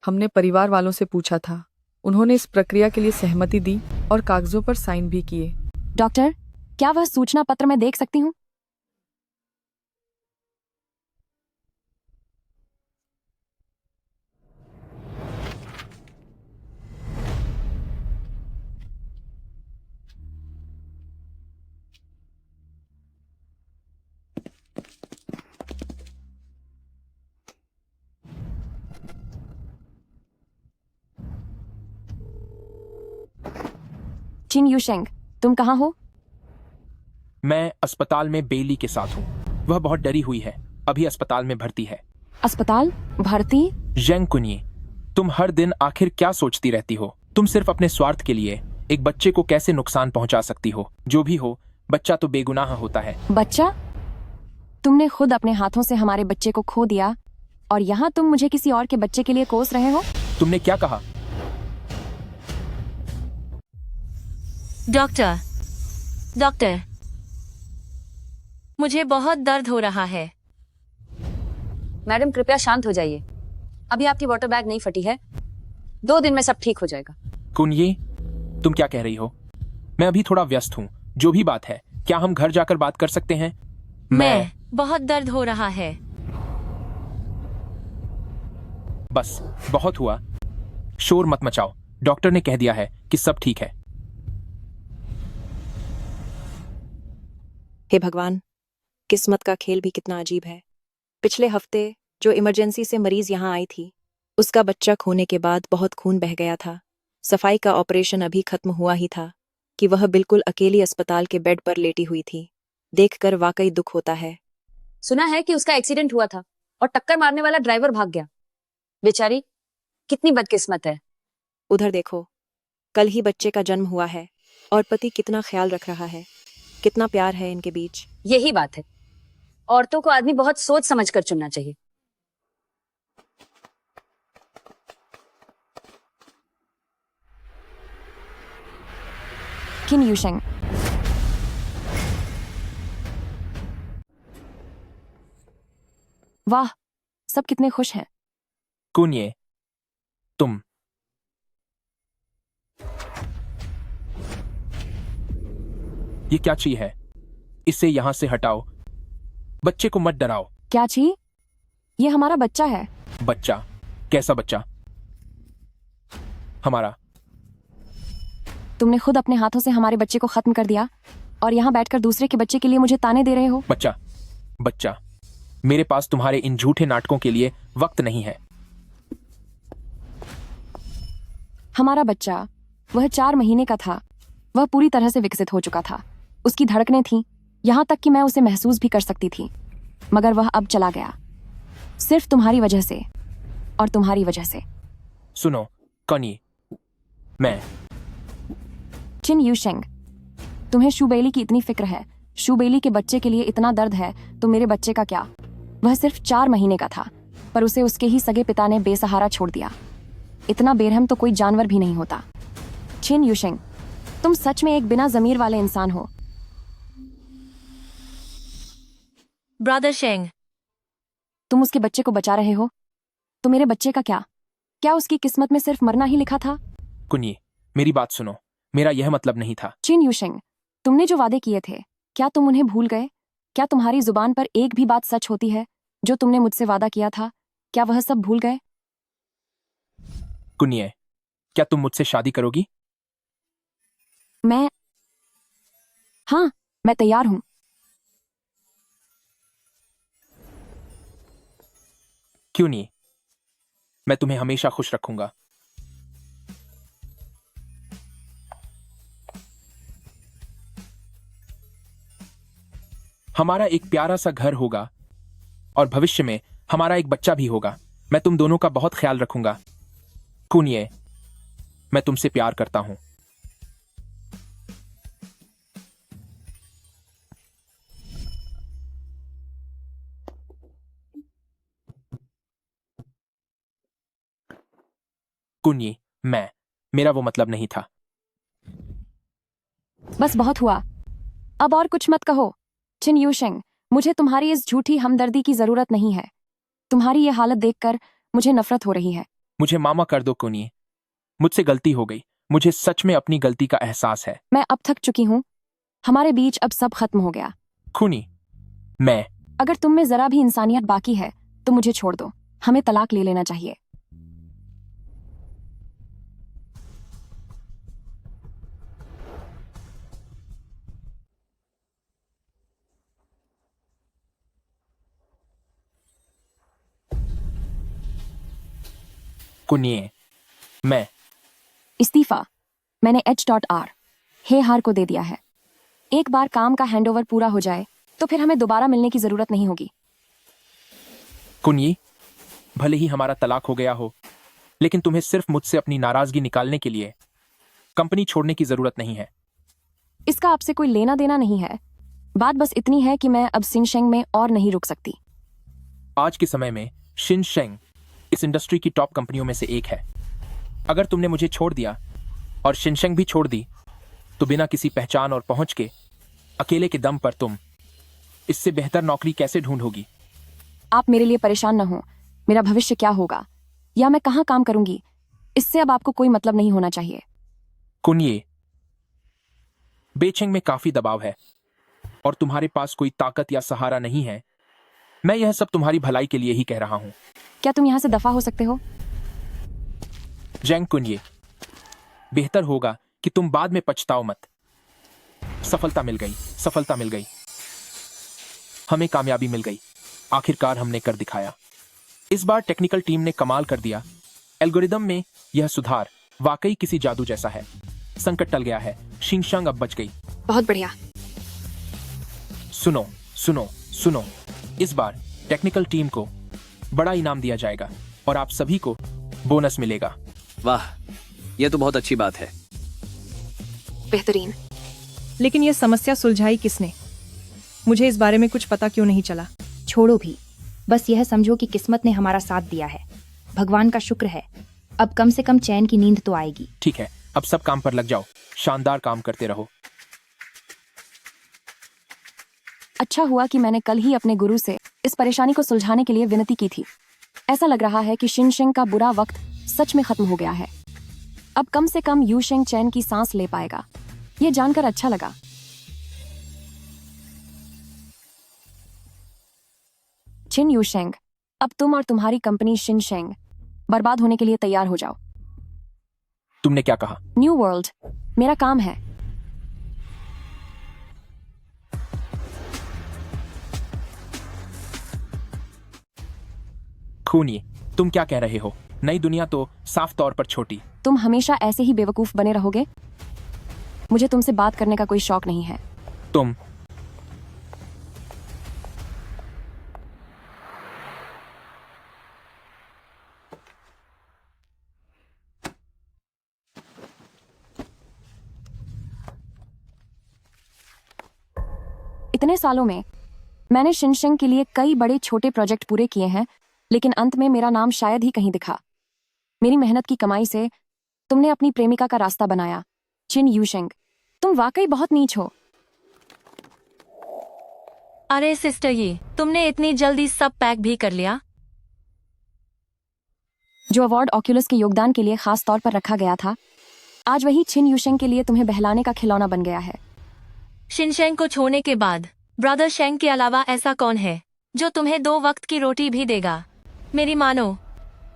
हमने परिवार वालों से पूछा था, उन्होंने इस प्रक्रिया के लिए सहमति दी और कागजों पर साइन भी किए। डॉक्टर, क्या वह सूचना पत्र मैं देख सकती हूँ? चिन यूशेंग, तुम कहाँ हो? मैं अस्पताल में बेली के साथ हूँ। वह बहुत डरी हुई है, अभी अस्पताल में भर्ती है। अस्पताल भर्ती? जेंग कुनिए, तुम हर दिन आखिर क्या सोचती रहती हो? तुम सिर्फ अपने स्वार्थ के लिए एक बच्चे को कैसे नुकसान पहुंचा सकती हो? जो भी हो, बच्चा तो बेगुनाह होता है। बच्चा? तुमने खुद अपने हाथों से हमारे बच्चे को खो दिया और यहाँ तुम मुझे किसी और के बच्चे के लिए कोस रहे हो? तुमने क्या कहा? डॉक्टर, डॉक्टर, मुझे बहुत दर्द हो रहा है। मैडम कृपया शांत हो जाइए। अभी आपकी वाटर बैग नहीं फटी है, 2 दिन में सब ठीक हो जाएगा। कुनिए, तुम क्या कह रही हो? मैं अभी थोड़ा व्यस्त हूँ। जो भी बात है, क्या हम घर जाकर बात कर सकते हैं? मैं बहुत दर्द हो रहा है। बस, बहुत हुआ। शोर मत मचाओ। डॉक्टर ने कह दिया है कि सब ठीक है। हे भगवान, किस्मत का खेल भी कितना अजीब है। पिछले हफ्ते जो इमरजेंसी से मरीज यहाँ आई थी, उसका बच्चा खोने के बाद बहुत खून बह गया था। सफाई का ऑपरेशन अभी खत्म हुआ ही था कि वह बिल्कुल अकेली अस्पताल के बेड पर लेटी हुई थी। देखकर वाकई दुख होता है। सुना है कि उसका एक्सीडेंट हुआ था और टक्कर मारने वाला ड्राइवर भाग गया। बेचारी कितनी बदकिस्मत है। उधर देखो, कल ही बच्चे का जन्म हुआ है और पति कितना ख्याल रख रहा है। कितना प्यार है इनके बीच। यही बात है, औरतों को आदमी बहुत सोच समझ कर चुनना चाहिए। किन यूशेंग, वाह, सब कितने खुश हैं। कुनिए, तुम ये क्या चीज है? इसे यहां से हटाओ। बच्चे को मत डराओ। क्या छी? ये हमारा बच्चा है। बच्चा? कैसा बच्चा? हमारा? तुमने खुद अपने हाथों से हमारे बच्चे को खत्म कर दिया और यहाँ बैठकर दूसरे के बच्चे के लिए मुझे ताने दे रहे हो। बच्चा? बच्चा? मेरे पास तुम्हारे इन झूठे नाटकों के लिए वक्त नहीं है। हमारा बच्चा, वह 4 महीने का था। वह पूरी तरह से विकसित हो चुका था। उसकी धड़कनें थीं, यहाँ तक कि मैं उसे महसूस भी कर सकती थी। मगर वह अब चला गया, सिर्फ तुम्हारी वजह से और तुम्हारी वजह से। सुनो कनी, मैं चिन यूशेंग, तुम्हें शूबेली की इतनी फिक्र है, शूबेली के बच्चे के लिए इतना दर्द है, तो मेरे बच्चे का क्या? वह सिर्फ 4 महीने का था, पर उसे उसके ही सगे पिता ने बेसहारा छोड़ दिया। इतना बेरहम तो कोई जानवर भी नहीं होता। चिन यूशेंग, तुम सच में एक बिना जमीर वाले इंसान हो। ब्रदर शेंग, तुम उसके बच्चे को बचा रहे हो, तो मेरे बच्चे का क्या? क्या उसकी किस्मत में सिर्फ मरना ही लिखा था? कुनी, मेरी बात सुनो। मेरा यह मतलब नहीं था। चिन यूशेंग, तुमने जो वादे किए थे, क्या तुम उन्हें भूल गए? क्या तुम्हारी जुबान पर एक भी बात सच होती है जो तुमने मुझसे वादा किया था? क्या वह सब भूल गए? कुनिए, क्या तुम मुझसे शादी करोगी? हाँ, मैं तैयार हूं। क्यों नहीं? मैं तुम्हें हमेशा खुश रखूंगा। हमारा एक प्यारा सा घर होगा और भविष्य में हमारा एक बच्चा भी होगा। मैं तुम दोनों का बहुत ख्याल रखूंगा। कुनिए, मैं तुमसे प्यार करता हूं। कुनिए, मेरा वो मतलब नहीं था। बस बहुत हुआ, अब और कुछ मत कहो। चिन यूशेंग, मुझे तुम्हारी इस झूठी हमदर्दी की जरूरत नहीं है। तुम्हारी ये हालत देखकर मुझे नफरत हो रही है। मुझे मामा कर दो कुनिए, मुझसे गलती हो गई। मुझे सच में अपनी गलती का एहसास है। मैं अब थक चुकी हूँ। हमारे बीच अब सब खत्म हो गया। कुनी, अगर तुम में जरा भी इंसानियत बाकी है तो मुझे छोड़ दो। हमें तलाक ले लेना चाहिए। कुनिए, इस्तीफा मैंने H.R. हे हार को दे दिया है। एक बार काम का हैंडओवर पूरा हो जाए तो फिर हमें दोबारा मिलने की जरूरत नहीं होगी। कुनिए, भले ही हमारा तलाक हो गया हो, लेकिन तुम्हें सिर्फ मुझसे अपनी नाराजगी निकालने के लिए कंपनी छोड़ने की जरूरत नहीं है। इसका आपसे कोई लेना देना नहीं है। बात बस इतनी है कि मैं अब शिनशेंग में और नहीं रुक सकती। आज के समय में शिनशेंग इस इंडस्ट्री की टॉप कंपनियों में से एक है। अगर तुमने मुझे छोड़ दिया और शिनशेंग भी छोड़ दी तो बिना किसी पहचान और पहुंच के अकेले के दम पर तुम इससे बेहतर नौकरी कैसे ढूंढोगी? आप मेरे लिए परेशान न हो। मेरा भविष्य क्या होगा या मैं कहाँ काम करूंगी, इससे अब आपको कोई मतलब नहीं होना चाहिए। कुनिए, बेचेंग में काफी दबाव है और तुम्हारे पास कोई ताकत या सहारा नहीं है। मैं यह सब तुम्हारी भलाई के लिए ही कह रहा हूं। क्या तुम यहाँ से दफा हो सकते हो? जेंग कुनिए, बेहतर होगा कि तुम बाद में पछताओ मत। सफलता मिल गई। हमें कामयाबी मिल गई। आखिरकार हमने कर दिखाया। इस बार टेक्निकल टीम ने कमाल कर दिया। एल्गोरिदम में यह सुधार वाकई किसी जादू जैसा है। संकट टल गया है। शिनशेंग अब बच गई। बहुत बढ़िया। सुनो, इस बार टेक्निकल टीम को बड़ा इनाम दिया जाएगा और आप सभी को बोनस मिलेगा। वाह, यह तो बहुत अच्छी बात है। बेहतरीन। लेकिन ये समस्या सुलझाई किसने? मुझे इस बारे में कुछ पता क्यों नहीं चला? छोड़ो भी, बस यह समझो कि किस्मत ने हमारा साथ दिया है। भगवान का शुक्र है। अब कम से कम चैन की नींद तो आएगी। ठीक है, अब सब काम पर लग जाओ। शानदार काम करते रहो। अच्छा हुआ कि मैंने कल ही अपने गुरु से इस परेशानी को सुलझाने के लिए विनती की थी। ऐसा लग रहा है कि शिनशेंग का बुरा वक्त सच में खत्म हो गया है। अब कम से कम यूशेंग चैन की सांस ले पाएगा। ये जानकर अच्छा लगा। चिन यूशेंग, अब तुम और तुम्हारी कंपनी शिनशेंग बर्बाद होने के लिए तैयार हो जाओ। तुमने क्या कहा? न्यू वर्ल्ड मेरा काम है। खूनी, तुम क्या कह रहे हो? नई दुनिया तो साफ तौर पर छोटी। तुम हमेशा ऐसे ही बेवकूफ बने रहोगे। मुझे तुमसे बात करने का कोई शौक नहीं है। तुम इतने सालों में मैंने शिनशेंग के लिए कई बड़े छोटे प्रोजेक्ट पूरे किए हैं, लेकिन अंत में मेरा नाम शायद ही कहीं दिखा। मेरी मेहनत की कमाई से तुमने अपनी प्रेमिका का रास्ता बनाया। चिन यूशेंग, तुम वाकई बहुत नीच हो। अरे सिस्टर, ये तुमने इतनी जल्दी सब पैक भी कर लिया? जो अवार्ड ऑक्यूलस के योगदान के लिए खास तौर पर रखा गया था, आज वही चिन यूशेंग के लिए तुम्हें बहलाने का खिलौना बन गया है। शिनशेंग को छोड़ने के बाद ब्रदर शेंग के अलावा ऐसा कौन है जो तुम्हें 2 वक्त की रोटी भी देगा? मेरी मानो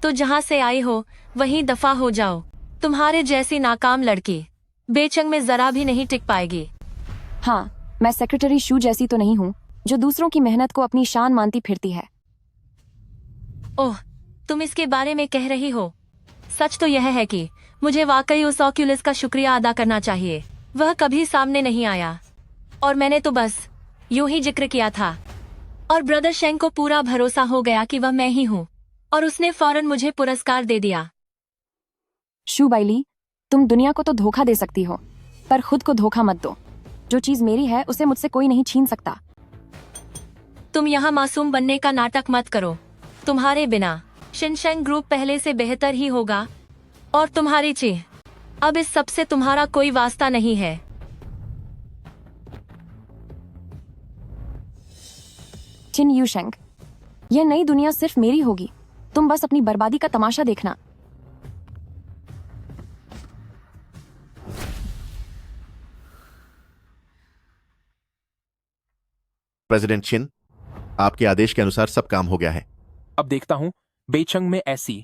तो जहाँ से आई हो वहीं दफा हो जाओ। तुम्हारे जैसी नाकाम लड़की बेचंग में जरा भी नहीं टिक पाएगी। हाँ, मैं सेक्रेटरी शू जैसी तो नहीं हूँ जो दूसरों की मेहनत को अपनी शान मानती फिरती है। ओह, तुम इसके बारे में कह रही हो? सच तो यह है कि मुझे वाकई उस ऑक्यूलस का शुक्रिया अदा करना चाहिए। वह कभी सामने नहीं आया और मैंने तो बस यूं ही जिक्र किया था। और ब्रदर शेंग को पूरा भरोसा हो गया कि वह मैं ही हूँ, और उसने फौरन मुझे पुरस्कार दे दिया। शू बाइली, तुम दुनिया को तो धोखा दे सकती हो, पर खुद को धोखा मत दो। जो चीज मेरी है उसे मुझसे कोई नहीं छीन सकता। तुम यहाँ मासूम बनने का नाटक मत करो। तुम्हारे बिना शिनशेंग ग्रुप पहले से बेहतर ही होगा, और तुम्हारी चीह अब इस सब से तुम्हारा कोई वास्ता नहीं है। चिन यूशेंग, यह नई दुनिया सिर्फ मेरी होगी। तुम बस अपनी बर्बादी का तमाशा देखना। प्रेसिडेंट चिन, आपके आदेश के अनुसार सब काम हो गया है। अब देखता हूं बेचंग में ऐसी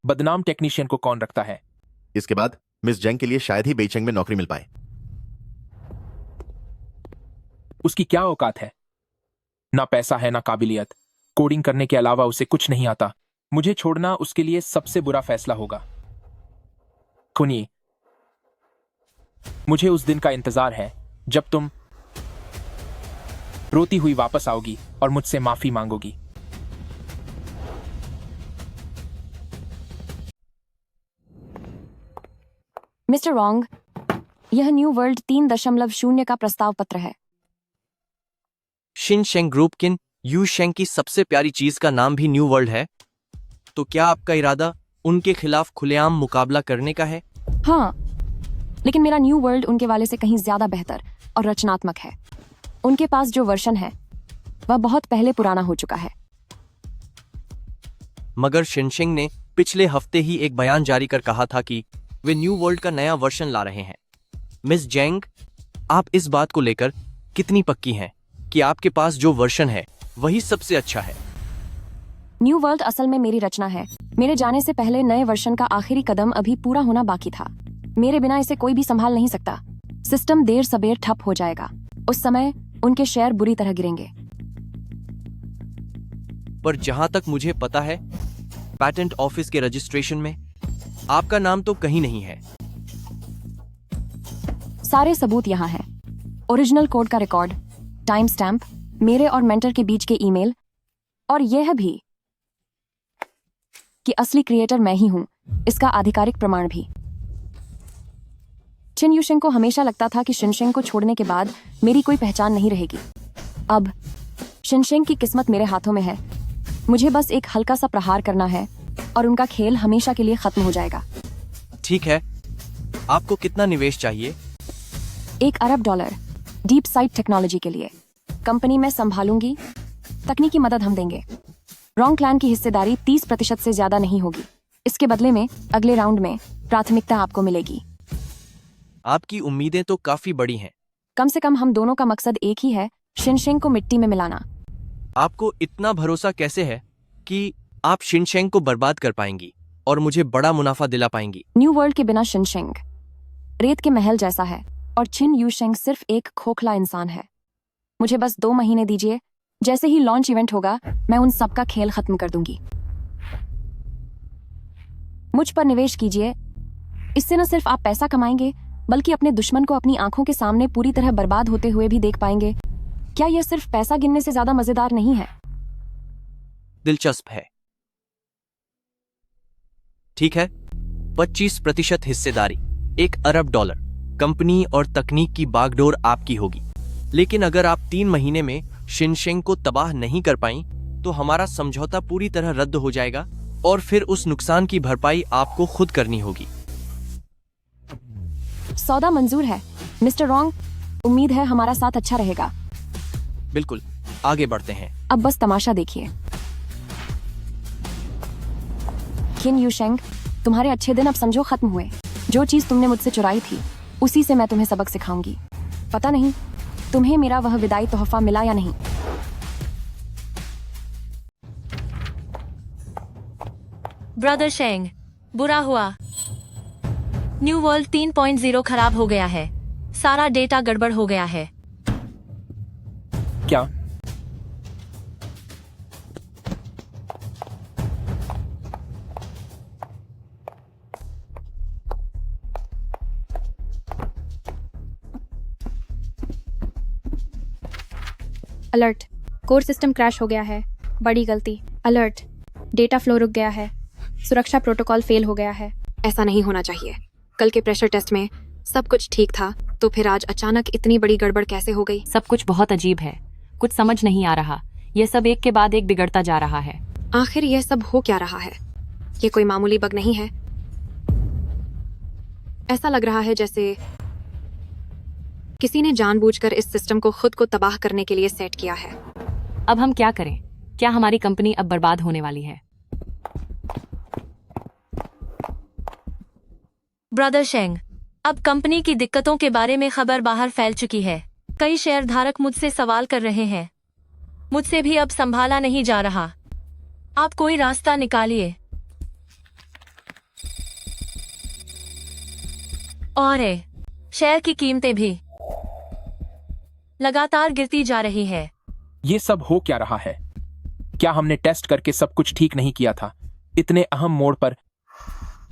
बदनाम टेक्नीशियन को कौन रखता है। इसके बाद मिस जेंग के लिए शायद ही बेइचंग में नौकरी मिल पाए। उसकी क्या औकात है? ना पैसा है ना काबिलियत। कोडिंग करने के अलावा उसे कुछ नहीं आता। मुझे छोड़ना उसके लिए सबसे बुरा फैसला होगा। खुनी, मुझे उस दिन का इंतजार है जब तुम रोती हुई वापस आओगी और मुझसे माफी मांगोगी। मिस्टर रॉन्ग, यह न्यू वर्ल्ड 3.0 का प्रस्ताव पत्र है। शिनशेंग ग्रुप किन यू शेंग की सबसे प्यारी चीज का नाम भी न्यू वर्ल्ड है। तो क्या आपका इरादा उनके खिलाफ खुलेआम मुकाबला करने का है? हाँ, लेकिन मेरा न्यू वर्ल्ड उनके वाले से कहीं ज्यादा बेहतर और रचनात्मक है। उनके पास जो वर्जन है वह बहुत पहले पुराना हो चुका है। मगर शिनशेंग ने पिछले हफ्ते ही एक बयान जारी कर कहा था कि वे न्यू वर्ल्ड का नया वर्जन ला रहे हैं। मिस जेंग, आप इस बात को लेकर कितनी पक्की हैं कि आपके पास जो वर्जन है वही सबसे अच्छा है? न्यू वर्ल्ड असल में मेरी रचना है। मेरे जाने से पहले नए वर्जन का आखिरी कदम अभी पूरा होना बाकी था। मेरे बिना इसे कोई भी संभाल नहीं सकता। सिस्टम देर सबेर ठप हो जाएगा। उस समय उनके शेयर बुरी तरह गिरेंगे। पर जहां तक मुझे पता है, पैटेंट ऑफिस के रजिस्ट्रेशन में आपका नाम तो कहीं नहीं है। सारे सबूत यहाँ हैं। ओरिजिनल कोड का रिकॉर्ड, टाइम स्टैम्प, मेरे और मेंटर के बीच के ईमेल, और यह भी कि असली क्रिएटर मैं ही हूं, इसका आधिकारिक प्रमाण भी। चिन यूशेंग को हमेशा लगता था कि शिनशेंग को छोड़ने के बाद मेरी कोई पहचान नहीं रहेगी। अब शिनशेंग की किस्मत मेरे हाथों में है। मुझे बस एक हल्का सा प्रहार करना है और उनका खेल हमेशा के लिए खत्म हो जाएगा। ठीक है, आपको कितना निवेश चाहिए? $1 अरब डीप साइट टेक्नोलॉजी के लिए। कंपनी मैं संभालूंगी, तकनीकी मदद हम देंगे। रॉन्ग क्लैन की हिस्सेदारी 30% से ज्यादा नहीं होगी। इसके बदले में अगले राउंड में प्राथमिकता आपको मिलेगी। आपकी उम्मीदें तो काफी बड़ी हैं। कम से कम हम दोनों का मकसद एक ही है, शिनशेंग को मिट्टी में मिलाना। आपको इतना भरोसा कैसे है कि आप शिनशेंग को बर्बाद कर पाएंगी और मुझे बड़ा मुनाफा दिला पाएंगी? न्यू वर्ल्ड के बिना शिनशेंग रेत के महल जैसा है और चिन यूशेंग सिर्फ एक खोखला इंसान है। मुझे बस 2 महीने दीजिए। जैसे ही लॉन्च इवेंट होगा मैं उन सबका खेल खत्म कर दूंगी। मुझ पर निवेश कीजिए। इससे न सिर्फ आप पैसा कमाएंगे बल्कि अपने दुश्मन को अपनी आंखों के सामने पूरी तरह बर्बाद होते हुए भी देख पाएंगे। क्या यह सिर्फ पैसा गिनने से ज्यादा मजेदार नहीं है? दिलचस्प है। ठीक है, 25% हिस्सेदारी, $1 अरब। कंपनी और तकनीक की बागडोर आपकी होगी। लेकिन अगर आप 3 महीने में शिनशेंग को तबाह नहीं कर पाई तो हमारा समझौता पूरी तरह रद्द हो जाएगा और फिर उस नुकसान की भरपाई आपको खुद करनी होगी। सौदा मंजूर है मिस्टर रॉन्ग। उम्मीद है हमारा साथ अच्छा रहेगा। बिल्कुल, आगे बढ़ते हैं। अब बस तमाशा देखिए। किन यूशेंग, तुम्हारे अच्छे दिन अब समझो खत्म हुए। जो चीज तुमने मुझसे चुराई थी उसी से मैं तुम्हें सबक सिखाऊंगी। पता नहीं तुम्हें मेरा वह विदाई तोहफा मिला या नहीं। ब्रदर शेंग, बुरा हुआ। न्यू वर्ल्ड 3.0 खराब हो गया है। सारा डेटा गड़बड़ हो गया है। क्या? अलर्ट, कोर सिस्टम क्रैश हो गया है। बड़ी गलती। अलर्ट, डेटा फ्लो रुक गया है। सुरक्षा प्रोटोकॉल फेल हो गया है। ऐसा नहीं होना चाहिए। कल के प्रेशर टेस्ट में सब कुछ ठीक था, तो फिर आज अचानक इतनी बड़ी गड़बड़ कैसे हो गई? सब कुछ बहुत अजीब है, कुछ समझ नहीं आ रहा। यह सब एक के बाद एक बिगड़ता जा रहा है। आखिर यह सब हो क्या रहा है? ये कोई मामूली बग नहीं है। ऐसा लग रहा है जैसे किसी ने जानबूझकर इस सिस्टम को खुद को तबाह करने के लिए सेट किया है। अब हम क्या करें? क्या हमारी कंपनी अब बर्बाद होने वाली है? ब्रदर शेंग, अब कंपनी की दिक्कतों के बारे में खबर बाहर फैल चुकी है। कई शेयरधारक मुझसे सवाल कर रहे हैं। मुझसे भी अब संभाला नहीं जा रहा। आप कोई रास्ता निकालिए। और शेयर की कीमतें भी लगातार गिरती जा रही है। ये सब हो क्या रहा है? क्या हमने टेस्ट करके सब कुछ ठीक नहीं किया था? इतने अहम मोड़ पर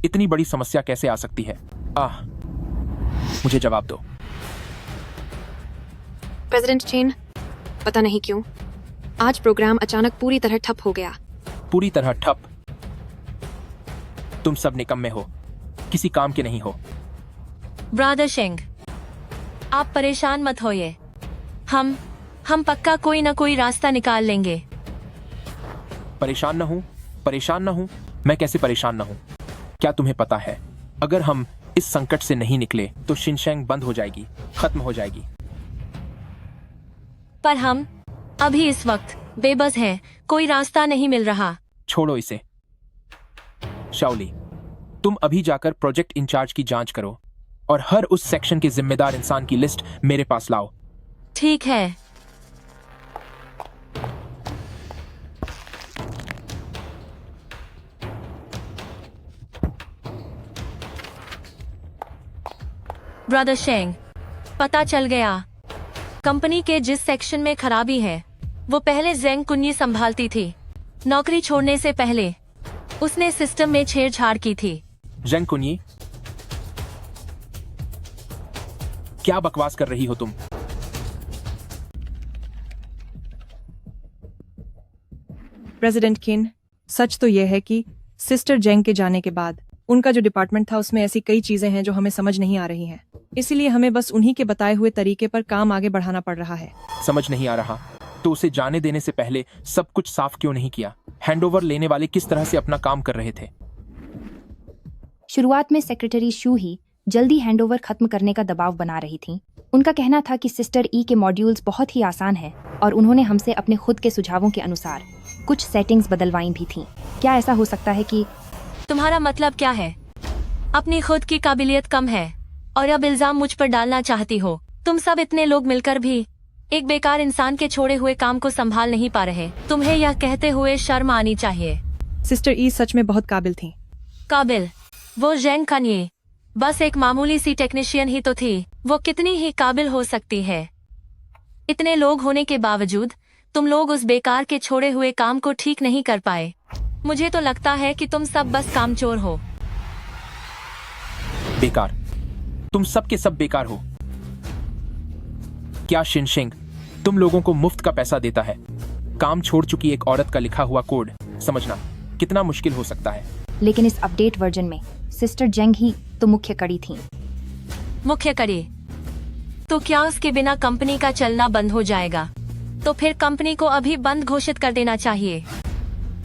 इतनी बड़ी समस्या कैसे आ सकती है? मुझे जवाब दो। प्रेसिडेंट चेन, पता नहीं क्यों आज प्रोग्राम अचानक पूरी तरह ठप हो गया। पूरी तरह ठप? तुम सब निकम्मे हो, किसी काम के नहीं हो। ब्रदर शेंग, आप परेशान मत होइए। हम पक्का कोई ना कोई रास्ता निकाल लेंगे। परेशान न हूं, परेशान न हूं। मैं कैसे परेशान न हूं? क्या तुम्हें पता है, अगर हम इस संकट से नहीं निकले तो शिनशैंग बंद हो जाएगी, खत्म हो जाएगी। पर हम अभी इस वक्त बेबस हैं, कोई रास्ता नहीं मिल रहा। छोड़ो इसे। शाओली, तुम अभी जाकर प्रोजेक्ट इंचार्ज की जांच करो और हर उस सेक्शन के जिम्मेदार इंसान की लिस्ट मेरे पास लाओ। ठीक है। ब्रदर शेंग, पता चल गया। कंपनी के जिस सेक्शन में खराबी है वो पहले जेंग कुन्नी संभालती थी। नौकरी छोड़ने से पहले उसने सिस्टम में छेड़छाड़ की थी। जेंग कुन्नी, क्या बकवास कर रही हो तुम? प्रेसिडेंट किन, सच तो यह है कि सिस्टर जेंग के जाने के बाद उनका जो डिपार्टमेंट था उसमें ऐसी कई चीजें हैं जो हमें समझ नहीं आ रही हैं। इसीलिए हमें बस उन्हीं के बताए हुए तरीके पर काम आगे बढ़ाना पड़ रहा है। समझ नहीं आ रहा तो उसे जाने देने से पहले सब कुछ साफ क्यों नहीं किया? हैंडओवर लेने वाले किस तरह से अपना काम कर रहे थे? शुरुआत में सेक्रेटरी शू ही जल्दी हैंडओवर खत्म करने का दबाव बना रही थी। उनका कहना था कि सिस्टर ई के मॉड्यूल्स बहुत ही आसान हैं और उन्होंने हमसे अपने खुद के सुझावों के अनुसार कुछ सेटिंग्स बदलवाई भी थीं। क्या ऐसा हो सकता है कि तुम्हारा मतलब क्या है? अपनी खुद की काबिलियत कम है और अब इल्जाम मुझ पर डालना चाहती हो? तुम सब इतने लोग मिलकर भी एक बेकार इंसान के छोड़े हुए काम को संभाल नहीं पा रहे। तुम्हें यह कहते हुए शर्म आनी चाहिए। सिस्टर ई सच में बहुत काबिल थी। काबिल? वो जेंग कुन्नी बस एक मामूली सी टेक्नीशियन ही तो थी। वो कितनी ही काबिल हो सकती है? इतने लोग होने के बावजूद तुम लोग उस बेकार के छोड़े हुए काम को ठीक नहीं कर पाए। मुझे तो लगता है कि तुम सब बस कामचोर हो। बेकार? तुम सब के सब बेकार हो। क्या शिनशिंग तुम लोगों को मुफ्त का पैसा देता है? काम छोड़ चुकी एक औरत का लिखा हुआ कोड समझना कितना मुश्किल हो सकता है। लेकिन इस अपडेट वर्जन में सिस्टर जेंग ही तो मुख्य कड़ी थी। मुख्य कड़ी? तो क्या उसके बिना कंपनी का चलना बंद हो जाएगा? तो फिर कंपनी को अभी बंद घोषित कर देना चाहिए।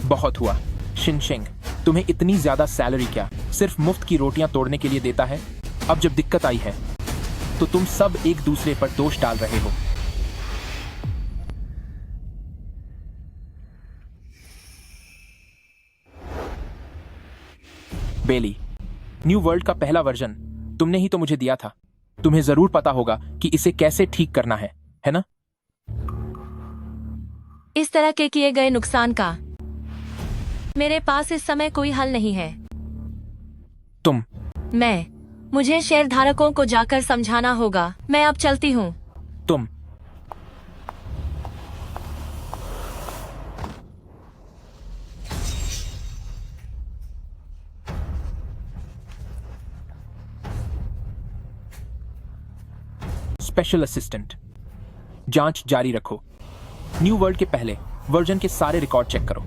बहुत हुआ शिनशिंग, तुम्हें इतनी ज्यादा सैलरी क्या सिर्फ मुफ्त की रोटियां तोड़ने के लिए देता है? अब जब दिक्कत आई है तो तुम सब एक दूसरे पर दोष डाल रहे हो। बेली, न्यू वर्ल्ड का पहला वर्जन तुमने ही तो मुझे दिया था। तुम्हें जरूर पता होगा कि इसे कैसे ठीक करना है ना? इस तरह के किए गए नुकसान का मेरे पास इस समय कोई हल नहीं है। मुझे शेयरधारकों को जाकर समझाना होगा। मैं अब चलती हूँ। तुम स्पेशल असिस्टेंट, जांच जारी रखो। न्यू वर्ल्ड के पहले वर्जन के सारे रिकॉर्ड चेक करो।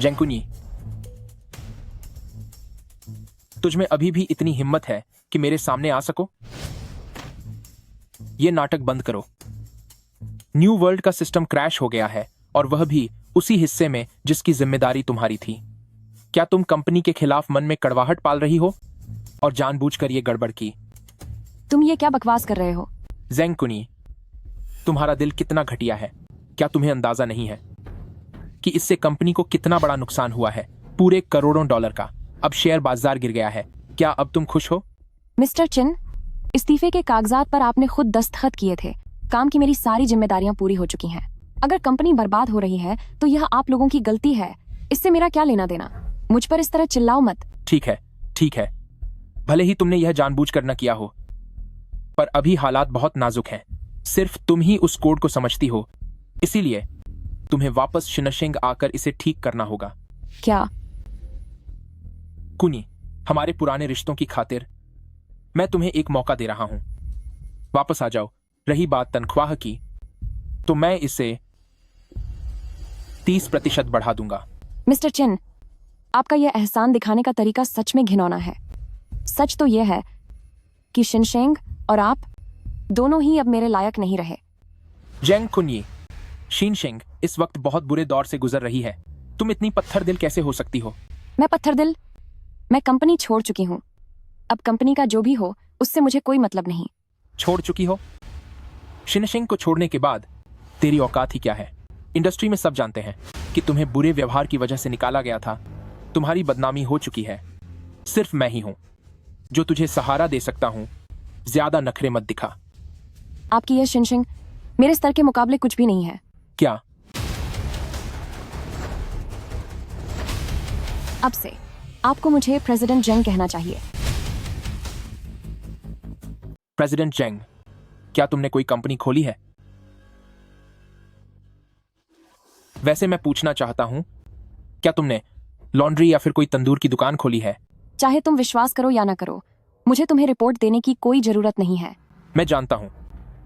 जेंकुनी, तुझमें अभी भी इतनी हिम्मत है कि मेरे सामने आ सको? ये नाटक बंद करो। न्यू वर्ल्ड का सिस्टम क्रैश हो गया है, और वह भी उसी हिस्से में जिसकी जिम्मेदारी तुम्हारी थी। क्या तुम कंपनी के खिलाफ मन में कड़वाहट पाल रही हो और जानबूझकर ये गड़बड़ की? तुम ये क्या बकवास कर रहे हो? जेंकुनी, तुम्हारा दिल कितना घटिया है। क्या तुम्हें अंदाजा नहीं है कि इससे कंपनी को कितना बड़ा नुकसान हुआ है? पूरे करोड़ों डॉलर का। अब शेयर बाजार गिर गया है। क्या अब तुम खुश हो? मिस्टर चिन, इस्तीफे के कागजात पर आपने खुद दस्तखत किए थे। काम की मेरी सारी जिम्मेदारियां पूरी हो चुकी हैं। अगर कंपनी बर्बाद हो रही है तो यह आप लोगों की गलती है। इससे मेरा क्या लेना देना? मुझ पर इस तरह चिल्लाओ मत। ठीक है, ठीक है। भले ही तुमने यह जानबूझकर न किया हो, पर अभी हालात बहुत नाजुक हैं। सिर्फ तुम ही उस कोड को समझती हो, इसीलिए तुम्हें वापस शिनशेंग आकर इसे ठीक करना होगा। क्या? कुनी, हमारे पुराने रिश्तों की खातिर मैं तुम्हें एक मौका दे रहा हूं। वापस आ जाओ। रही बात तनख्वाह की, तो मैं इसे 30% बढ़ा दूंगा। मिस्टर चिन, आपका यह एहसान दिखाने का तरीका सच में घिनौना है। सच तो यह है कि शिनशेंग और आप दोनों ही अब मेरे लायक नहीं रहे। जेंग कुनी, शिनशेंग इस वक्त बहुत बुरे दौर से गुजर रही है। तुम इतनी पत्थर दिल कैसे हो सकती हो? मैं पत्थर दिल? मैं कंपनी छोड़ चुकी हूँ। अब कंपनी का जो भी हो उससे मुझे कोई मतलब नहीं। छोड़ चुकी हो? शिनशेंग को छोड़ने के बाद तेरी औकात ही क्या है? इंडस्ट्री में सब जानते हैं कि तुम्हें बुरे व्यवहार की वजह से निकाला गया था। तुम्हारी बदनामी हो चुकी है। सिर्फ मैं ही हूं जो तुझे सहारा दे सकता हूं। ज्यादा नखरे मत दिखा। आपकी यह शिनशेंग मेरे स्तर के मुकाबले कुछ भी नहीं है। क्या? अब से आपको मुझे प्रेसिडेंट जेंग कहना चाहिए। प्रेसिडेंट जेंग, क्या तुमने कोई कंपनी खोली है? वैसे मैं पूछना चाहता हूं, क्या तुमने लॉन्ड्री या फिर कोई तंदूर की दुकान खोली है? चाहे तुम विश्वास करो या ना करो, मुझे तुम्हें रिपोर्ट देने की कोई जरूरत नहीं है। मैं जानता हूं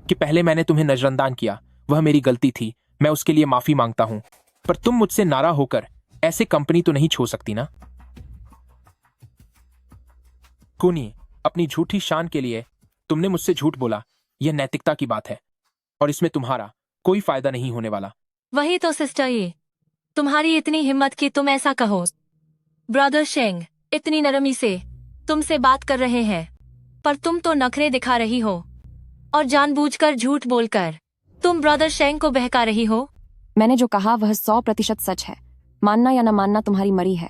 कि पहले मैंने तुम्हें नजरअंदाज किया। वह मेरी गलती थी। मैं उसके लिए माफी मांगता हूं। पर तुम मुझसे नाराज होकर ऐसे कंपनी तो नहीं छोड़ सकती ना? कुनी, अपनी झूठी शान के लिए तुमने मुझसे झूठ बोला। यह नैतिकता की बात है, और इसमें तुम्हारा कोई फायदा नहीं होने वाला। वही तो सिस्टर, ये तुम्हारी इतनी हिम्मत कि तुम ऐसा कहो। ब्रदर शेंग इतनी नरमी से तुमसे बात कर रहे हैं, पर तुम तो नखरे दिखा रही हो और जानबूझकर झूठ बोलकर तुम ब्रदर शेंग को बहका रही हो। मैंने जो कहा वह 100% सच है। मानना या न मानना तुम्हारी मर्जी है।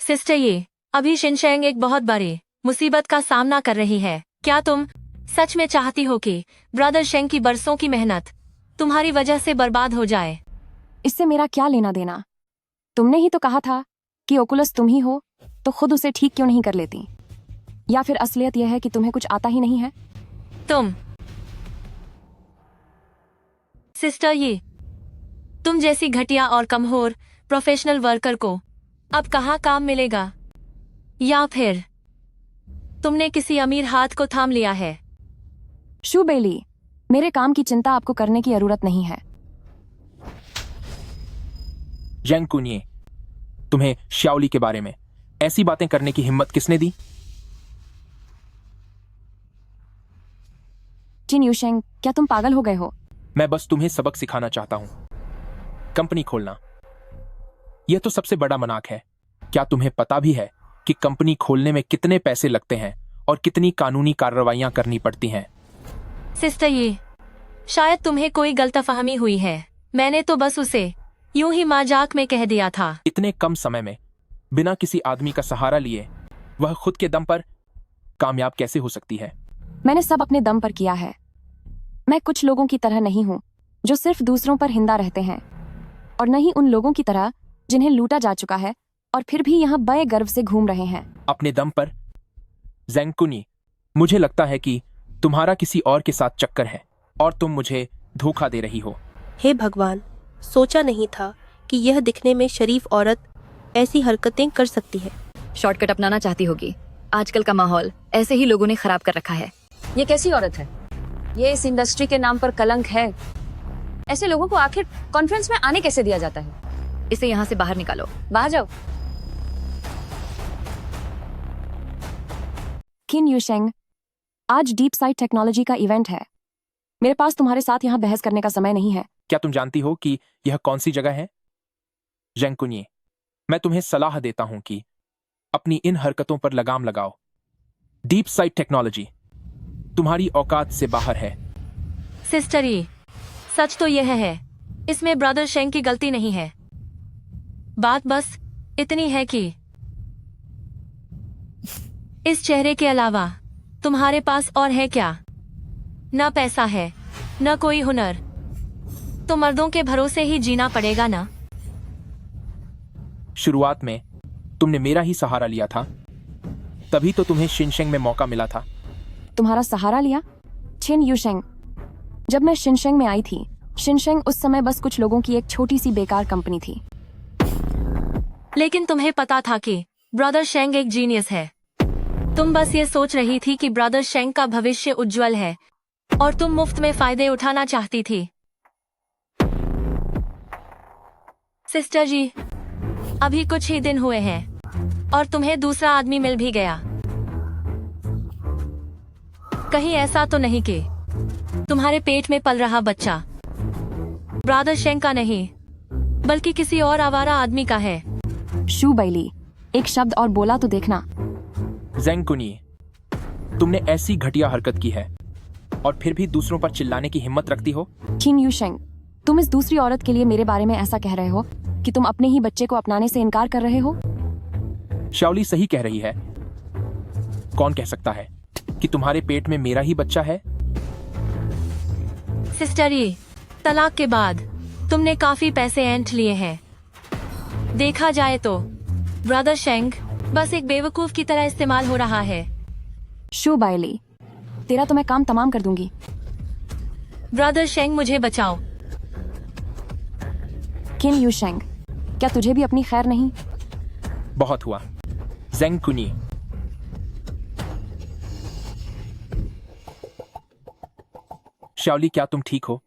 सिस्टर, ये अभी शिनशेंग एक बहुत बड़ी मुसीबत का सामना कर रही है। क्या तुम सच में चाहती हो कि ब्रदर शेंग की बरसों की मेहनत तुम्हारी वजह से बर्बाद हो जाए? इससे मेरा क्या लेना देना? तुमने ही तो कहा था कि ओकुलस तुम ही हो, तो खुद उसे ठीक क्यों नहीं कर लेती? या फिर असलियत यह है कि तुम्हें कुछ आता ही नहीं है? सिस्टर, ये तुम जैसी घटिया और कमजोर प्रोफेशनल वर्कर को अब कहाँ काम मिलेगा? या फिर तुमने किसी अमीर हाथ को थाम लिया है? शू बेली, मेरे काम की चिंता आपको करने की जरूरत नहीं है। जेंग कुनिए, तुम्हें श्याओली के बारे में ऐसी बातें करने की हिम्मत किसने दी? जिन यूशेंग, क्या तुम पागल हो गए हो? मैं बस तुम्हें सबक सिखाना चाहता हूं। कंपनी खोलना, यह तो सबसे बड़ा मनाक है। क्या तुम्हें पता भी है कि कंपनी खोलने में कितने पैसे लगते हैं और कितनी कानूनी कार्रवाइयां करनी पड़ती हैं? सिस्टर, ये शायद तुम्हें कोई गलतफहमी हुई है। मैंने तो बस उसे यूं ही मजाक में कह दिया था। इतने कम समय में बिना किसी आदमी का सहारा लिए वह खुद के दम पर कामयाब कैसे हो सकती है? मैंने सब अपने दम पर किया है। मैं कुछ लोगों की तरह नहीं हूं जो सिर्फ दूसरों पर हिंदा रहते हैं, और न ही उन लोगों की तरह जिन्हें लूटा जा चुका है और फिर भी यहाँ बड़े गर्व से घूम रहे हैं। अपने दम पर? जेंकुनी, मुझे लगता है कि तुम्हारा किसी और के साथ चक्कर है और तुम मुझे धोखा दे रही हो। हे भगवान, सोचा नहीं था कि यह दिखने में शरीफ औरत ऐसी हरकतें कर सकती है। शॉर्टकट अपनाना चाहती होगी। आजकल का माहौल ऐसे ही लोगों ने खराब कर रखा है। ये कैसी औरत है? ये इस इंडस्ट्री के नाम पर कलंक है। ऐसे लोगों को आखिर कॉन्फ्रेंस में आने कैसे दिया जाता है? इसे यहाँ से बाहर निकालो। बाहर जाओ। किन यूशेंग, आज डीप साइट टेक्नोलॉजी का इवेंट है। मेरे पास तुम्हारे साथ यहाँ बहस करने का समय नहीं है। क्या तुम जानती हो कि यह कौन सी जगह है? जेंग कुनिए, मैं तुम्हें सलाह देता हूं कि अपनी इन हरकतों पर लगाम लगाओ। डीप साइट टेक्नोलॉजी तुम्हारी औकात से बाहर है। सिस्टर ई, सच तो यह है, इसमें ब्रदर शेंग की गलती नहीं है। बात बस इतनी है कि इस चेहरे के अलावा तुम्हारे पास और है क्या? न पैसा है, न कोई हुनर, तो मर्दों के भरोसे ही जीना पड़ेगा ना। शुरुआत में तुमने मेरा ही सहारा लिया था, तभी तो तुम्हें शिनशेंग में मौका मिला था। तुम्हारा सहारा लिया? छिन यूशेंग, जब मैं शिनशेंग में आई थी, शिनशेंग उस समय बस कुछ लोगों की एक छोटी सी बेकार कंपनी थी। लेकिन तुम्हें पता था कि ब्रदर शेंग एक जीनियस है। तुम बस ये सोच रही थी कि ब्रदर शेंग का भविष्य उज्जवल है और तुम मुफ्त में फायदे उठाना चाहती थी। सिस्टर जी, अभी कुछ ही दिन हुए हैं और तुम्हें दूसरा आदमी मिल भी गया। कहीं ऐसा तो नहीं कि तुम्हारे पेट में पल रहा बच्चा ब्रदर शेंग का नहीं, बल्कि किसी और आवारा आदमी का है? शू बैली, एक शब्द और बोला तो देखना। जेंग कुनिए, तुमने ऐसी घटिया हरकत की है और फिर भी दूसरों पर चिल्लाने की हिम्मत रखती हो। किन यूशेंग, तुम इस दूसरी औरत के लिए मेरे बारे में ऐसा कह रहे हो कि तुम अपने ही बच्चे को अपनाने से इनकार कर रहे हो? शाओली सही कह रही है। कौन कह सकता है कि तुम्हारे पेट में मेरा ही बच्चा है? सिस्टर ई, तलाक के बाद तुमने काफी पैसे ऐंठ लिए हैं। देखा जाए तो ब्रदर शेंग बस एक बेवकूफ की तरह इस्तेमाल हो रहा है। शू बैली, तेरा तो मैं काम तमाम कर दूंगी। ब्रदर शेंग, मुझे बचाओ। किन यूशेंग, क्या तुझे भी अपनी खैर नहीं? बहुत हुआ। जेंग कुनिए, शाओली, क्या तुम ठीक हो?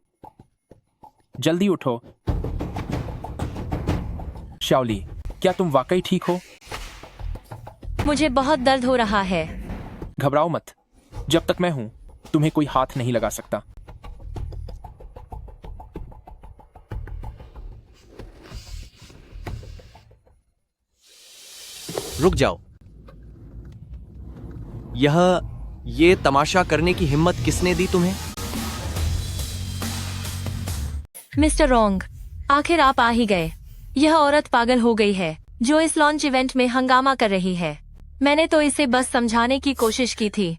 जल्दी उठो। शाओली, क्या तुम वाकई ठीक हो? मुझे बहुत दर्द हो रहा है। घबराओ मत, जब तक मैं हूं तुम्हें कोई हाथ नहीं लगा सकता। रुक जाओ। ये तमाशा करने की हिम्मत किसने दी तुम्हें? मिस्टर रोंग, आखिर आप आ ही गए। यह औरत पागल हो गई है जो इस लॉन्च इवेंट में हंगामा कर रही है। मैंने तो इसे बस समझाने की कोशिश की थी,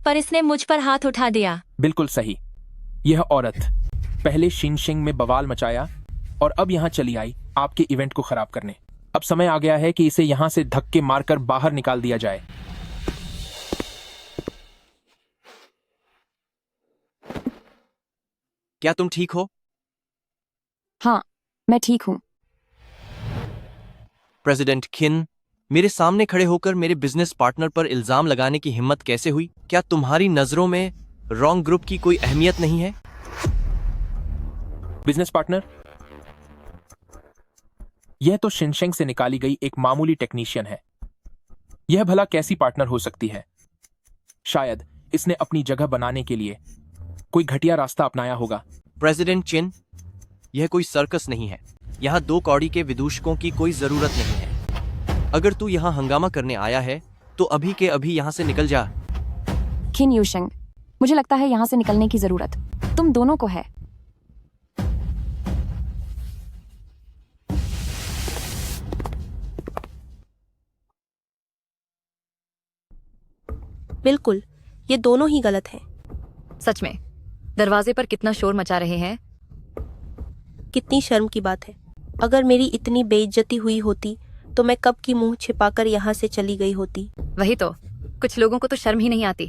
पर इसने मुझ पर हाथ उठा दिया। बिल्कुल सही। यह औरत पहले शिनशेंग में बवाल मचाया और अब यहां चली आई आपके इवेंट को खराब करने। अब समय आ गया है कि इसे यहां से धक्के मारकर बाहर निकाल दिया जाए। क्या तुम ठीक हो? हाँ, मैं ठीक हूँ। प्रेसिडेंट किन, मेरे सामने खड़े होकर मेरे बिजनेस पार्टनर पर इल्जाम लगाने की हिम्मत कैसे हुई? क्या तुम्हारी नजरों में रॉन्ग ग्रुप की कोई अहमियत नहीं है? Business partner? यह तो शिनशेंग से निकाली गई एक मामूली टेक्नीशियन है। यह भला कैसी पार्टनर हो सकती है? शायद इसने अपनी जगह बनाने के लिए कोई घटिया रास्ता अपनाया होगा। प्रेसिडेंट चिन, यह कोई सर्कस नहीं है। यहाँ 2 कौड़ी के विदूषकों की कोई जरूरत नहीं है। अगर तू यहाँ हंगामा करने आया है तो अभी के अभी यहाँ से निकल जा। किन यूशेंग, मुझे लगता है यहाँ से निकलने की जरूरत तुम दोनों को है। बिल्कुल, ये दोनों ही गलत हैं। सच में, दरवाजे पर कितना शोर मचा रहे हैं। कितनी शर्म की बात है। अगर मेरी इतनी बेइज्जती हुई होती तो मैं कब की मुंह छिपाकर यहाँ से चली गई होती। वही तो, कुछ लोगों को तो शर्म ही नहीं आती।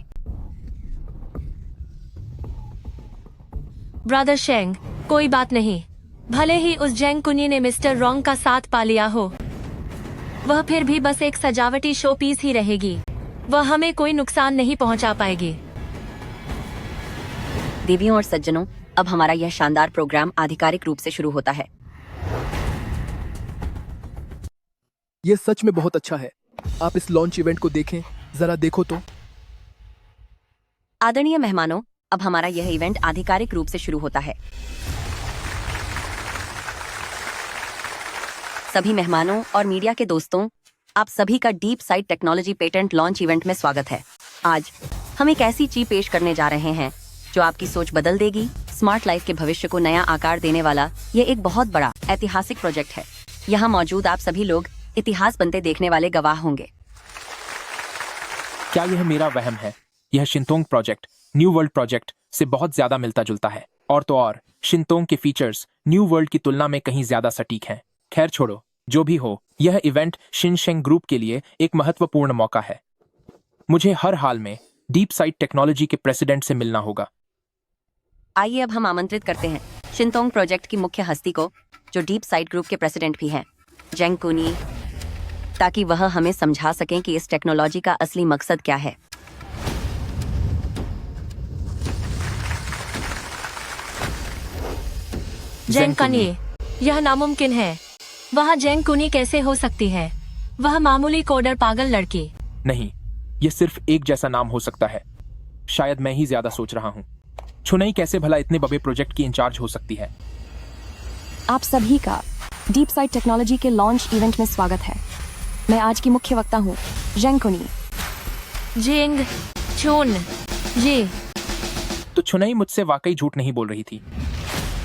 ब्रदर शेंग, कोई बात नहीं, भले ही उस जेंग कुनी ने मिस्टर रॉन्ग का साथ पा लिया हो, वह फिर भी बस एक सजावटी शो पीस ही रहेगी। वह हमें कोई नुकसान नहीं पहुंचा पाएगी। देवियों और सज्जनों, अब हमारा यह शानदार प्रोग्राम आधिकारिक रूप से शुरू होता है। ये सच में बहुत अच्छा है। आप इस लॉन्च इवेंट को देखें, जरा देखो तो। आदरणीय मेहमानों, अब हमारा यह इवेंट आधिकारिक रूप से शुरू होता है। सभी मेहमानों और मीडिया के दोस्तों, आप सभी का deep site technology patent launch event में स्वागत है। आज हम एक ऐसी चीज पेश करने जा रहे हैं जो आपकी सोच बदल देगी। स्मार्ट लाइफ के भविष्य को नया आकार देने वाला ये एक बहुत बड़ा ऐतिहासिक प्रोजेक्ट है। यहाँ मौजूद आप सभी लोग इतिहास बनते देखने वाले गवाह होंगे। क्या यह मेरा वहम है? यह शिंतोंग प्रोजेक्ट न्यू वर्ल्ड प्रोजेक्ट से बहुत ज्यादा मिलता जुलता है। और तो और शिंतोंग के फीचर्स न्यू वर्ल्ड की तुलना में कहीं ज्यादा सटीक हैं। खैर छोड़ो, जो भी हो, यह इवेंट शिनशेंग ग्रुप के लिए एक महत्वपूर्ण मौका है। मुझे हर हाल में डीप साइट टेक्नोलॉजी के प्रेसिडेंट से मिलना होगा। आइए अब हम आमंत्रित करते हैं शिंतोंग प्रोजेक्ट की मुख्य हस्ती को, जो डीप साइट ग्रुप के प्रेसिडेंट भी हैं, जेंग कुनी, ताकि वह हमें समझा सकें कि इस टेक्नोलॉजी का असली मकसद क्या है। जेंग कुनी, यह नामुमकिन है। वह जेंग कुनी कैसे हो सकती है? वह मामूली कोडर पागल लड़की नहीं, यह सिर्फ एक जैसा नाम हो सकता है। शायद मैं ही ज्यादा सोच रहा हूँ। छुनई कैसे भला इतने बड़े प्रोजेक्ट की इंचार्ज हो सकती है? आप सभी का डीप साइट टेक्नोलॉजी के लॉन्च इवेंट में स्वागत है। मैं आज की मुख्य वक्ता हूँ, जेंग कुनी। जेंग चुन ये। तो छुनई मुझसे वाकई झूठ नहीं बोल रही थी।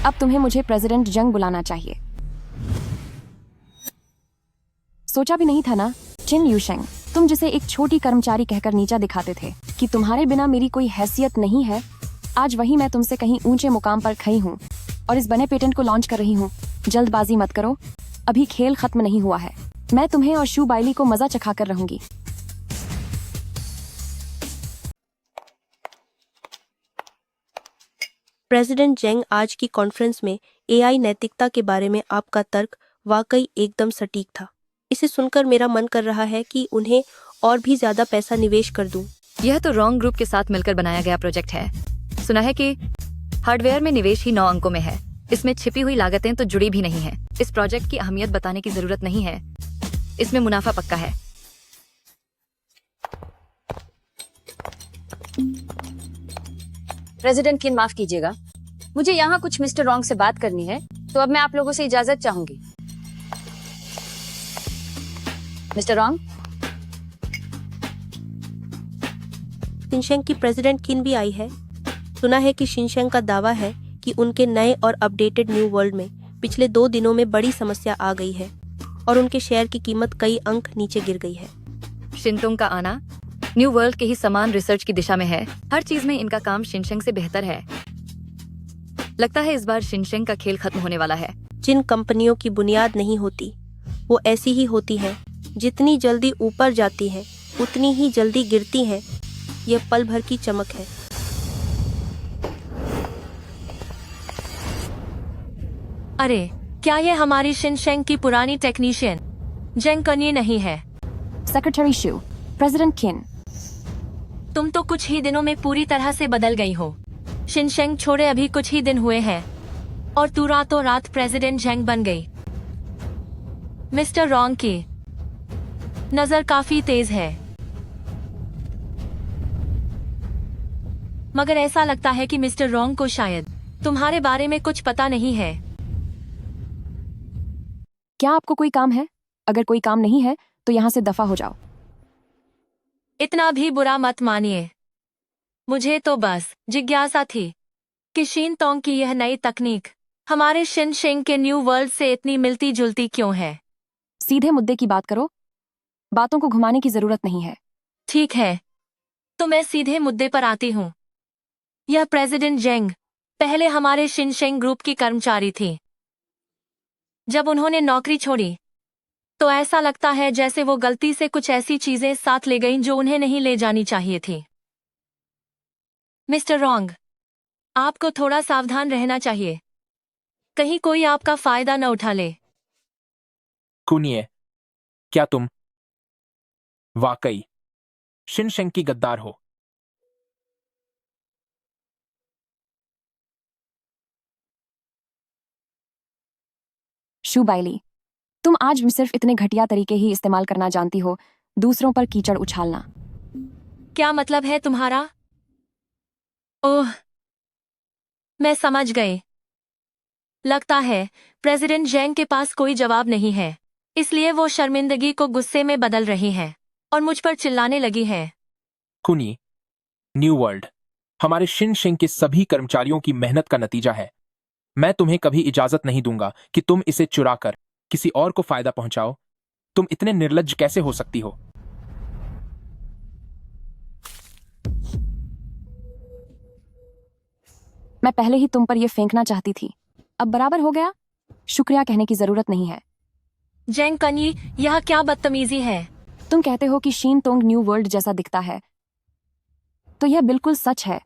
अब तुम्हें मुझे प्रेसिडेंट जंग बुलाना चाहिए। सोचा भी नहीं था ना, चिन यूशेंग, तुम जिसे एक छोटी कर्मचारी कहकर नीचा दिखाते थे कि तुम्हारे बिना मेरी कोई हैसियत नहीं है, आज वही मैं तुमसे कहीं ऊंचे मुकाम पर खड़ी हूँ और इस बने पेटेंट को लॉन्च कर रही हूँ। जल्दबाजी मत करो, अभी खेल खत्म नहीं हुआ है। मैं तुम्हें और शू बाइली को मजा चखा कर रहूंगी। प्रेसिडेंट जेंग, आज की कॉन्फ्रेंस में एआई नैतिकता के बारे में आपका तर्क वाकई एकदम सटीक था। इसे सुनकर मेरा मन कर रहा है कि उन्हें और भी ज्यादा पैसा निवेश कर दूं। यह तो रॉन्ग ग्रुप के साथ मिलकर बनाया गया प्रोजेक्ट है। सुना है कि हार्डवेयर में निवेश ही 9 अंकों में है। इसमें छिपी हुई लागतें तो जुड़ी भी नहीं है। इस प्रोजेक्ट की अहमियत बताने की जरूरत नहीं है, इसमें मुनाफा पक्का है। प्रेसिडेंट किन, माफ कीजिएगा, मुझे यहाँ कुछ मिस्टर रॉन्ग से बात करनी है, तो अब मैं आप लोगों से इजाजत चाहूंगी। Mister wrong. शिनशेंग की प्रेसिडेंट किन भी आई है। सुना है कि शिनशेंग का दावा है कि उनके नए और अपडेटेड न्यू वर्ल्ड में पिछले 2 दिनों में बड़ी समस्या आ गई है और उनके शेयर की कीमत कई अंक नीचे गिर गई है। शिंतोंग का आना न्यू वर्ल्ड के ही समान रिसर्च की दिशा में है। हर चीज में इनका काम शिनशेंग से बेहतर है। लगता है इस बार शिनशेंग का खेल खत्म होने वाला है। जिन कंपनियों की बुनियाद नहीं होती, वो ऐसी ही होती है। जितनी जल्दी ऊपर जाती है, उतनी ही जल्दी गिरती है। यह पल भर की चमक है। अरे, क्या ये हमारी शिनशेंग की पुरानी टेक्नीशियन जेंग कुनी नहीं है? सेक्रेटरी शू, प्रेसिडेंट किन, तुम तो कुछ ही दिनों में पूरी तरह से बदल गई हो। शिनशेंग छोड़े अभी कुछ ही दिन हुए हैं और तू रातों रात प्रेसिडेंट जेंग बन गई। मिस्टर रॉन्ग की नजर काफी तेज है, मगर ऐसा लगता है कि मिस्टर रॉन्ग को शायद तुम्हारे बारे में कुछ पता नहीं है। क्या आपको कोई काम है? अगर कोई काम नहीं है तो यहाँ से दफा हो जाओ। इतना भी बुरा मत मानिए। मुझे तो बस जिज्ञासा थी कि शिनतोंग की यह नई तकनीक हमारे शिनशेंग के न्यू वर्ल्ड से इतनी मिलती जुलती क्यों है। सीधे मुद्दे की बात करो, बातों को घुमाने की जरूरत नहीं है। ठीक है, तो मैं सीधे मुद्दे पर आती हूँ। यह प्रेसिडेंट जेंग पहले हमारे शिनशेंग ग्रुप की कर्मचारी थी। जब उन्होंने नौकरी छोड़ी तो ऐसा लगता है जैसे वो गलती से कुछ ऐसी चीजें साथ ले गईं जो उन्हें नहीं ले जानी चाहिए थी। मिस्टर रॉन्ग, आपको थोड़ा सावधान रहना चाहिए। कहीं कोई आपका फायदा न उठा ले। कुनिए, क्या तुम वाकई शिनशेंग की गद्दार हो? शू बाइली, तुम आज भी सिर्फ इतने घटिया तरीके ही इस्तेमाल करना जानती हो, दूसरों पर कीचड़ उछालना। क्या मतलब है तुम्हारा? ओह, मैं समझ गई। लगता है प्रेसिडेंट जेंग के पास कोई जवाब नहीं है, इसलिए वो शर्मिंदगी को गुस्से में बदल रही है और मुझ पर चिल्लाने लगी है। कुनी, न्यू वर्ल्ड हमारे शिनशेंग के सभी कर्मचारियों की मेहनत का नतीजा है। मैं तुम्हें कभी इजाजत नहीं दूंगा कि तुम इसे चुराकर किसी और को फायदा पहुंचाओ। तुम इतने निर्लज्ज कैसे हो सकती हो? मैं पहले ही तुम पर यह फेंकना चाहती थी, अब बराबर हो गया। शुक्रिया कहने की जरूरत नहीं है। जेंग कनी, यह क्या बदतमीजी है? तुम कहते हो कि शीन तोंग न्यू वर्ल्ड जैसा दिखता है, तो यह बिल्कुल सच है।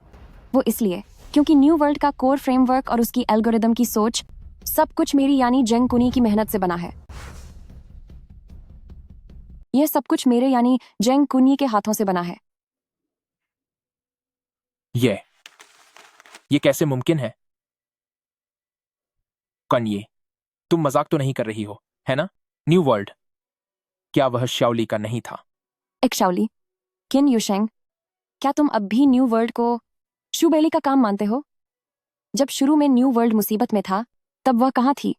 वो इसलिए क्योंकि न्यू वर्ल्ड का कोर फ्रेमवर्क और उसकी एल्गोरिदम की सोच सब कुछ मेरी यानी जेंग कुनी की मेहनत से बना है। यह सब कुछ मेरे यानी जेंग कुनी के हाथों से बना है। ये कैसे मुमकिन है? कन्ये, तुम मजाक तो नहीं कर रही हो, है ना? न्यू वर्ल्ड, क्या वह शाओली का नहीं था? एक शाओली, किन युशेंग, क्या तुम अब भी न्यू वर्ल्ड को शू बेली का काम मानते हो? जब शुरू में न्यू वर्ल्ड मुसीबत में था, तब वह कहाँ थी?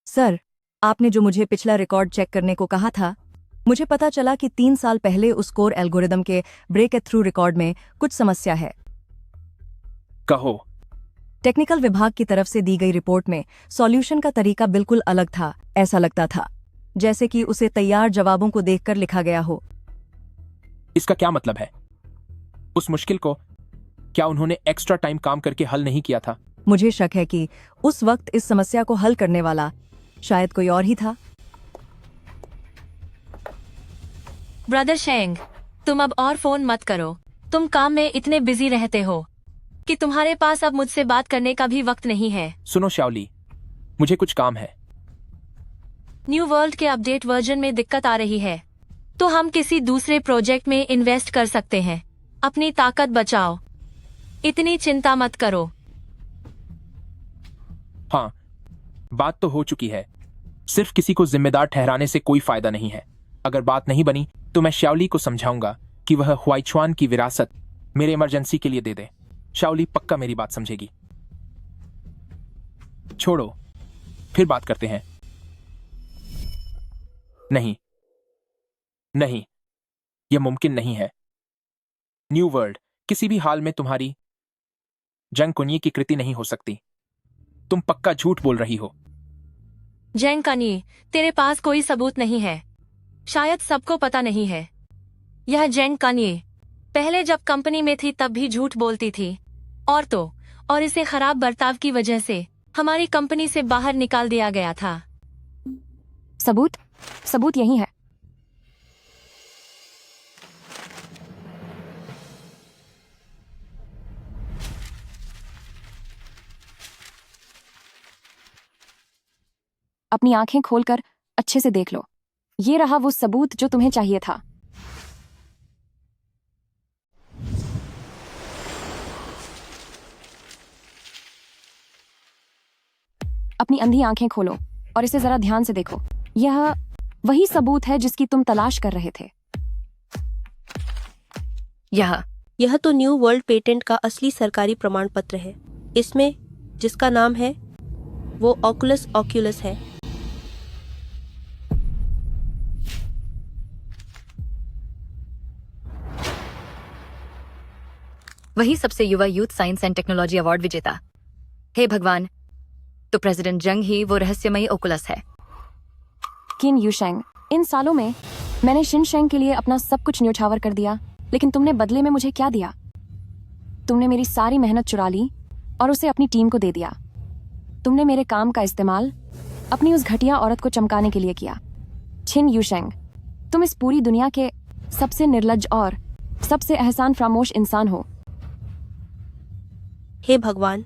सर, आपने जो मुझे पिछला रिकॉर्ड चेक करने को कहा था, मुझे पता चला कि 3 साल पहले उस कोर एल्गोरिदम के ब्रेक थ्रू रिकॉर्ड में कुछ समस्या है। कहो। टेक्निकल विभाग की तरफ से दी गई रिपोर्ट में सॉल्यूशन का तरीका बिल्कुल अलग था। ऐसा लगता था जैसे कि उसे तैयार जवाबों को देखकर लिखा गया हो। इसका क्या मतलब है? उस मुश्किल को क्या उन्होंने एक्स्ट्रा टाइम काम करके हल नहीं किया था? मुझे शक है कि उस वक्त इस समस्या को हल करने वाला शायद कोई और ही था। ब्रदर शेंग, तुम अब और फोन मत करो। तुम काम में इतने बिजी रहते हो कि तुम्हारे पास अब मुझसे बात करने का भी वक्त नहीं है। सुनो शाओली, मुझे कुछ काम है। न्यू वर्ल्ड के अपडेट वर्जन में दिक्कत आ रही है, तो हम किसी दूसरे प्रोजेक्ट में इन्वेस्ट कर सकते हैं। अपनी ताकत बचाओ, इतनी चिंता मत करो। हाँ, बात तो हो चुकी है। सिर्फ किसी को जिम्मेदार ठहराने से कोई फायदा नहीं है। अगर बात नहीं बनी तो मैं शाओली को समझाऊंगा कि वह हुआईचुआन की विरासत मेरे इमरजेंसी के लिए दे दे। शाओली पक्का मेरी बात समझेगी। छोड़ो, फिर बात करते हैं। नहीं, यह मुमकिन नहीं है। न्यू वर्ल्ड किसी भी हाल में तुम्हारी जंग कुनिये की कृति नहीं हो सकती। तुम पक्का झूठ बोल रही हो। जेंग कनी, तेरे पास कोई सबूत नहीं है। शायद सबको पता नहीं है। यह जेंग कनी पहले जब कंपनी में थी तब भी झूठ बोलती थी, और इसे खराब बर्ताव की वजह से हमारी कंपनी से बाहर निकाल दिया गया था। सबूत यही है। अपनी आंखें खोलकर अच्छे से देख लो। ये रहा वो सबूत जो तुम्हें चाहिए था। अपनी अंधी आंखें खोलो और इसे जरा ध्यान से देखो। यह वही सबूत है जिसकी तुम तलाश कर रहे थे। यह तो न्यू वर्ल्ड पेटेंट का असली सरकारी प्रमाण पत्र है। इसमें जिसका नाम है वो ऑक्यूलस है। वही सबसे युवा youth science and technology award विजेता। हे भगवान, तो प्रेसिडेंट जंग ही वो रहस्यमयी ओकुलस है। किन युशेंग, इन सालों में मैंने शिनशेंग के लिए अपना सब कुछ न्योछावर कर दिया, लेकिन तुमने बदले में मुझे क्या दिया? तुमने मेरी सारी मेहनत चुरा ली और उसे अपनी टीम को दे दिया। तुमने मेरे काम का इस्तेमाल अपनी उस घटिया औरत को चमकाने के लिए किया। छिन युशेंग, तुम इस पूरी दुनिया के सबसे निर्लज्ज और सबसे एहसान फरामोश इंसान हो। हे भगवान,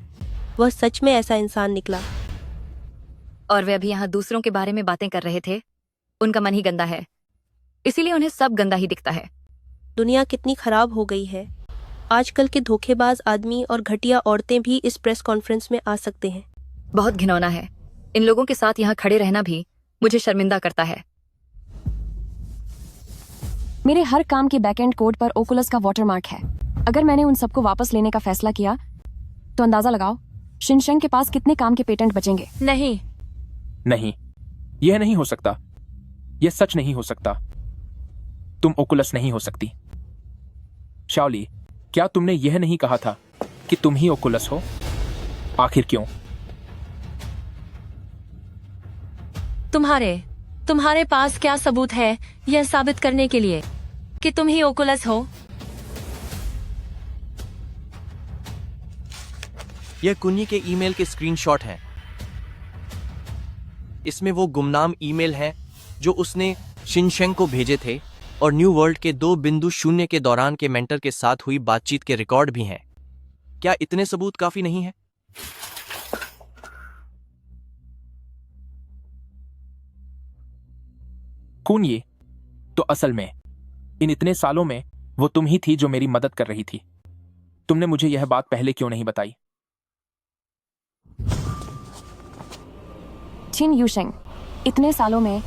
वह सच में ऐसा इंसान निकला। और वे अभी यहाँ दूसरों के बारे में बातें कर रहे थे। उनका मन ही गंदा है, इसीलिए उन्हें सब गंदा ही दिखता है। दुनिया कितनी खराब हो गई है। आजकल के धोखेबाज आदमी और घटिया औरतें भी इस प्रेस कॉन्फ्रेंस में आ सकते हैं। बहुत घिनौना है। इन लोगों के साथ यहाँ खड़े रहना भी मुझे शर्मिंदा करता है। मेरे हर काम के बैकएंड कोड पर ओकुलस का वाटरमार्क है। अगर मैंने उन सबको वापस लेने का फैसला किया तो अंदाजा लगाओ शिनशेंग के पास कितने काम के पेटेंट बचेंगे। नहीं, नहीं, यह नहीं हो सकता। यह सच नहीं हो सकता। तुम ओकुलस नहीं हो सकती। शाओली, क्या तुमने यह नहीं कहा था कि तुम ही ओकुलस हो? आखिर क्यों? तुम्हारे पास क्या सबूत है यह साबित करने के लिए कि तुम ही ओकुलस हो? यह कुन्नी के ईमेल के स्क्रीनशॉट हैं। इसमें वो गुमनाम ईमेल हैं जो उसने शिनशेंग को भेजे थे और न्यू वर्ल्ड के 2.0 के दौरान के मेंटर के साथ हुई बातचीत के रिकॉर्ड भी हैं। क्या इतने सबूत काफी नहीं है? कुन्नी, तो असल में इन इतने सालों में वो तुम ही थी जो मेरी मदद कर रही थी। तुमने मुझे यह बात पहले क्यों नहीं बताई? छिन यूशेंग, इतने सालों में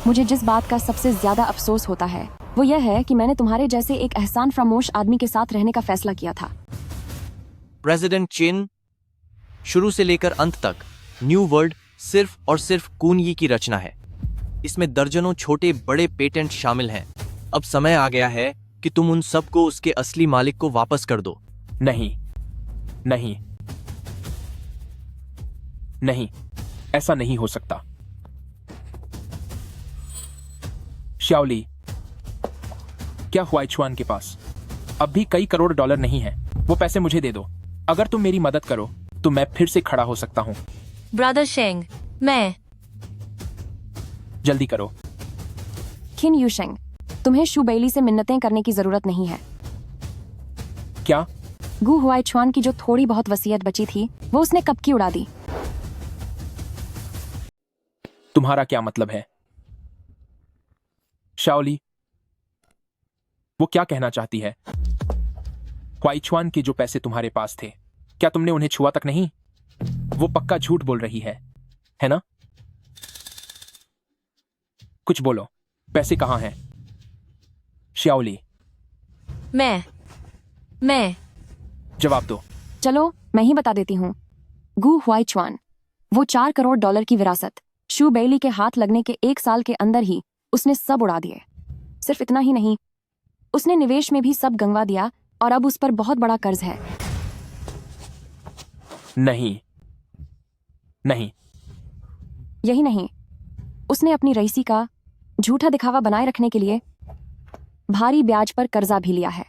मुझे जिस बात का सबसे ज्यादा अफसोस होता है वो यह है कि मैंने तुम्हारे जैसे एक एहसान फरामोश आदमी के साथ रहने का फैसला किया था। प्रेसिडेंट चिन, शुरू से लेकर अंत तक न्यू वर्ल्ड सिर्फ और सिर्फ कुन्नी की रचना है। इसमें दर्जनों छोटे बड़े पेटेंट शामिल हैं। अब समय आ गया है कि तुम उन सबको उसके असली मालिक को वापस कर दो। नहीं, नहीं, नहीं, ऐसा नहीं हो सकता। शाओली, क्या हुआईचुआन के पास अब भी कई करोड़ डॉलर नहीं है? वो पैसे मुझे दे दो। अगर तुम मेरी मदद करो तो मैं फिर से खड़ा हो सकता हूं। ब्रदर शेंग, मैं जल्दी करो। खिन यूशेंग, तुम्हें शू बेइली से मिन्नतें करने की जरूरत नहीं है। क्या? गु हुआईचुआन की जो थोड़ी बहुत वसीयत बची थी वो उसने कब की उड़ा दी। तुम्हारा क्या मतलब है? शाओली, वो क्या कहना चाहती है? हुआईचुआन के जो पैसे तुम्हारे पास थे, क्या तुमने उन्हें छुआ तक नहीं? वो पक्का झूठ बोल रही है ना? कुछ बोलो, पैसे कहां हैं? शाओली, मैं जवाब दो। चलो मैं ही बता देती हूँ। गु हुआईचुआन, वो 4 करोड़ डॉलर की विरासत शू बेइली के हाथ लगने के 1 साल के अंदर ही उसने सब उड़ा दिए। सिर्फ इतना ही नहीं, उसने निवेश में भी सब गंवा दिया और अब उस पर बहुत बड़ा कर्ज है। नहीं, नहीं, यही नहीं, उसने अपनी रईसी का झूठा दिखावा बनाए रखने के लिए भारी ब्याज पर कर्जा भी लिया है।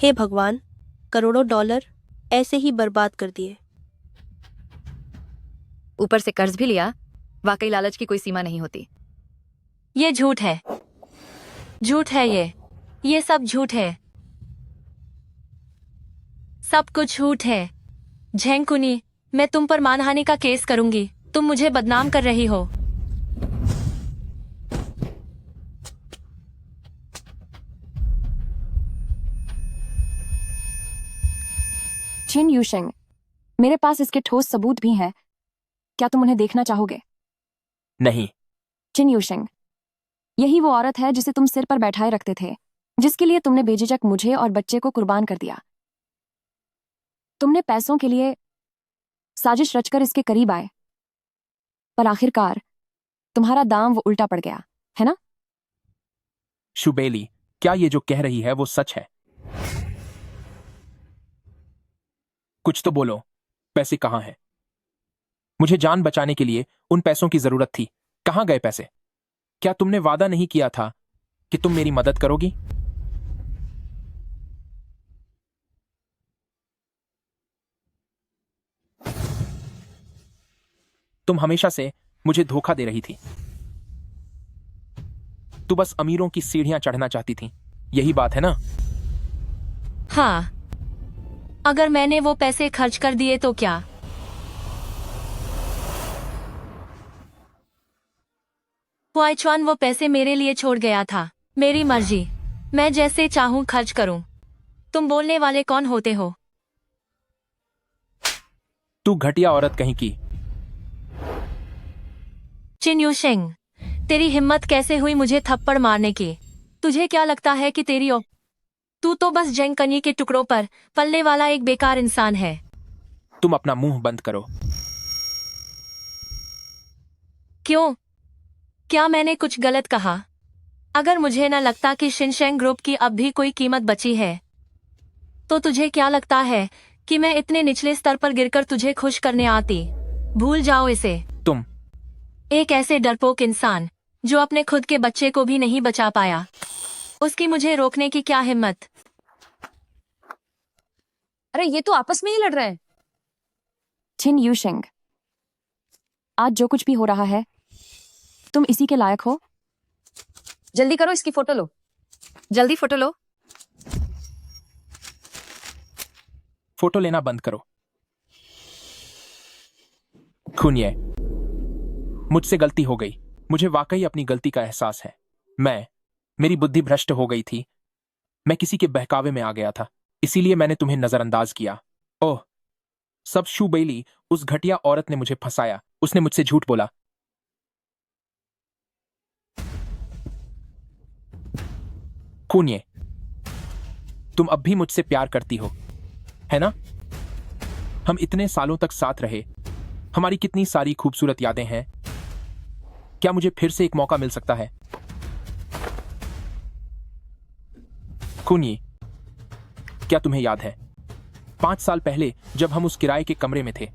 हे भगवान, करोड़ों डॉलर ऐसे ही बर्बाद कर दिए। ऊपर से कर्ज भी लिया। वाकई लालच की कोई सीमा नहीं होती। ये झूठ है, झूठ है ये सब झूठ है। सब कुछ झूठ है। झेंग कुनी, मैं तुम पर मानहानि का केस करूंगी। तुम मुझे बदनाम कर रही हो। छिन यूशेंग, मेरे पास इसके ठोस सबूत भी हैं। क्या तुम उन्हें देखना चाहोगे? नहीं। छिन यूशेंग, यही वो औरत है जिसे तुम सिर पर बैठाए रखते थे, जिसके लिए तुमने बेझिझक मुझे और बच्चे को कुर्बान कर दिया। तुमने पैसों के लिए साजिश रचकर इसके करीब आए, पर आखिरकार तुम्हारा दाम वो उल्टा पड़ गया, है ना? शू बेइली, क्या ये जो कह रही है वो सच है? कुछ तो बोलो, पैसे कहां हैं? मुझे जान बचाने के लिए उन पैसों की जरूरत थी। कहां गए पैसे? क्या तुमने वादा नहीं किया था कि तुम मेरी मदद करोगी? तुम हमेशा से मुझे धोखा दे रही थी। तू बस अमीरों की सीढ़ियां चढ़ना चाहती थी, यही बात है ना? हाँ, अगर मैंने वो पैसे खर्च कर दिए तो क्या? हुआईचुआन वो पैसे मेरे लिए छोड़ गया था। मेरी मर्जी, मैं जैसे चाहूं खर्च करूं। तुम बोलने वाले कौन होते हो? तू घटिया औरत कहीं की। चिन यूशेंग, तेरी हिम्मत कैसे हुई मुझे थप्पड़ मारने की? तुझे क्या लगता है कि तू तो बस जेंग कन्ये के टुकड़ों पर पलने वाला एक बेकार इंसान है। तुम अपना मुंह बंद करो। क्यों? क्या मैंने कुछ गलत कहा? अगर मुझे न लगता कि शिनशेंग ग्रुप की अब भी कोई कीमत बची है, तो तुझे क्या लगता है कि मैं इतने निचले स्तर पर गिरकर तुझे खुश करने आती? भूल जाओ इसे। तुम एक ऐसे डरपोक इंसान जो अपने खुद के बच्चे को भी नहीं बचा पाया, उसकी मुझे रोकने की क्या हिम्मत? अरे ये तो आपस में ही लड़ रहे हैं। छिन यूशिंग, आज जो कुछ भी हो रहा है, तुम इसी के लायक हो। जल्दी करो, इसकी फोटो लो। जल्दी फोटो लो। फोटो लेना बंद करो। खुनिए, मुझसे गलती हो गई। मुझे वाकई अपनी गलती का एहसास है। मेरी बुद्धि भ्रष्ट हो गई थी। मैं किसी के बहकावे में आ गया था, इसीलिए मैंने तुम्हें नजरअंदाज किया। ओह, सब शू बेली, उस घटिया औरत ने मुझे फंसाया। उसने मुझसे झूठ बोला। खूनिए, तुम अब भी मुझसे प्यार करती हो, है ना? हम इतने सालों तक साथ रहे, हमारी कितनी सारी खूबसूरत यादें हैं। क्या मुझे फिर से एक मौका मिल सकता है? खूनिए, क्या तुम्हें याद है 5 साल पहले जब हम उस किराए के कमरे में थे,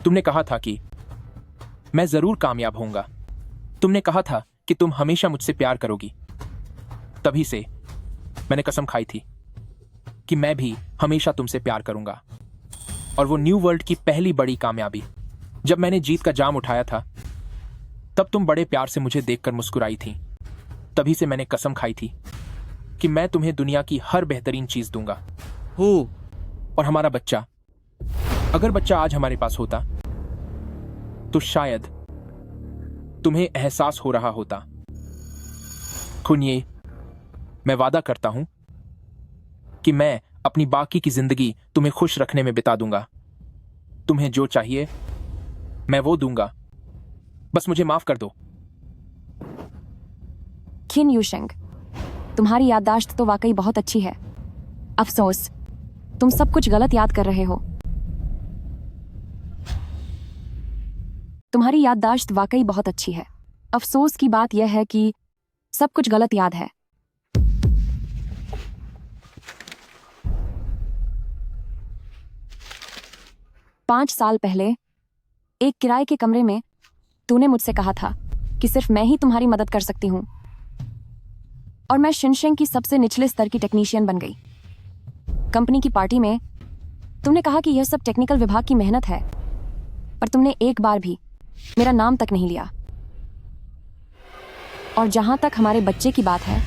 तुमने कहा था कि मैं जरूर कामयाब होऊंगा। तुमने कहा था कि तुम हमेशा मुझसे प्यार करोगी। तभी से मैंने कसम खाई थी कि मैं भी हमेशा तुमसे प्यार करूंगा। और वो न्यू वर्ल्ड की पहली बड़ी कामयाबी, जब मैंने जीत का जाम उठाया था, तब तुम बड़े प्यार से मुझे देखकर मुस्कुराई थी। तभी से मैंने कसम खाई थी कि मैं तुम्हें दुनिया की हर बेहतरीन चीज दूंगा। हो, और हमारा बच्चा, अगर बच्चा आज हमारे पास होता, तो शायद तुम्हें एहसास हो रहा होता। खुनिए, मैं वादा करता हूं कि मैं अपनी बाकी की जिंदगी तुम्हें खुश रखने में बिता दूंगा। तुम्हें जो चाहिए मैं वो दूंगा, बस मुझे माफ कर दो। छिन यूशिंग, तुम्हारी याददाश्त तो वाकई बहुत अच्छी है। अफसोस, तुम सब कुछ गलत याद कर रहे हो। तुम्हारी याददाश्त वाकई बहुत अच्छी है। अफसोस की बात यह है कि सब कुछ गलत याद है। पांच साल पहले एक किराए के कमरे में तूने मुझसे कहा था कि सिर्फ मैं ही तुम्हारी मदद कर सकती हूं, और मैं शिनशेंग की सबसे निचले स्तर की टेक्नीशियन बन गई। कंपनी की पार्टी में तुमने कहा कि यह सब टेक्निकल विभाग की मेहनत है, पर तुमने एक बार भी मेरा नाम तक नहीं लिया। और जहां तक हमारे बच्चे की बात है,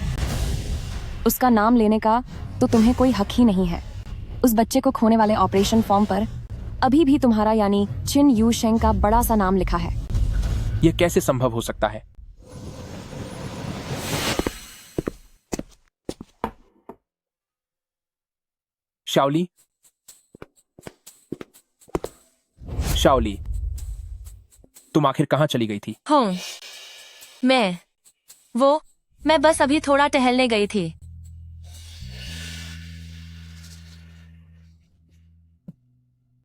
उसका नाम लेने का तो तुम्हें कोई हक ही नहीं है। उस बच्चे को खोने वाले ऑपरेशन फॉर्म पर अभी भी तुम्हारा यानी छिन यूशिंग का बड़ा सा नाम लिखा है। यह कैसे संभव हो सकता है? शाओली, शाओली, तुम आखिर कहां चली गई थी? हूँ मैं बस अभी थोड़ा टहलने गई थी।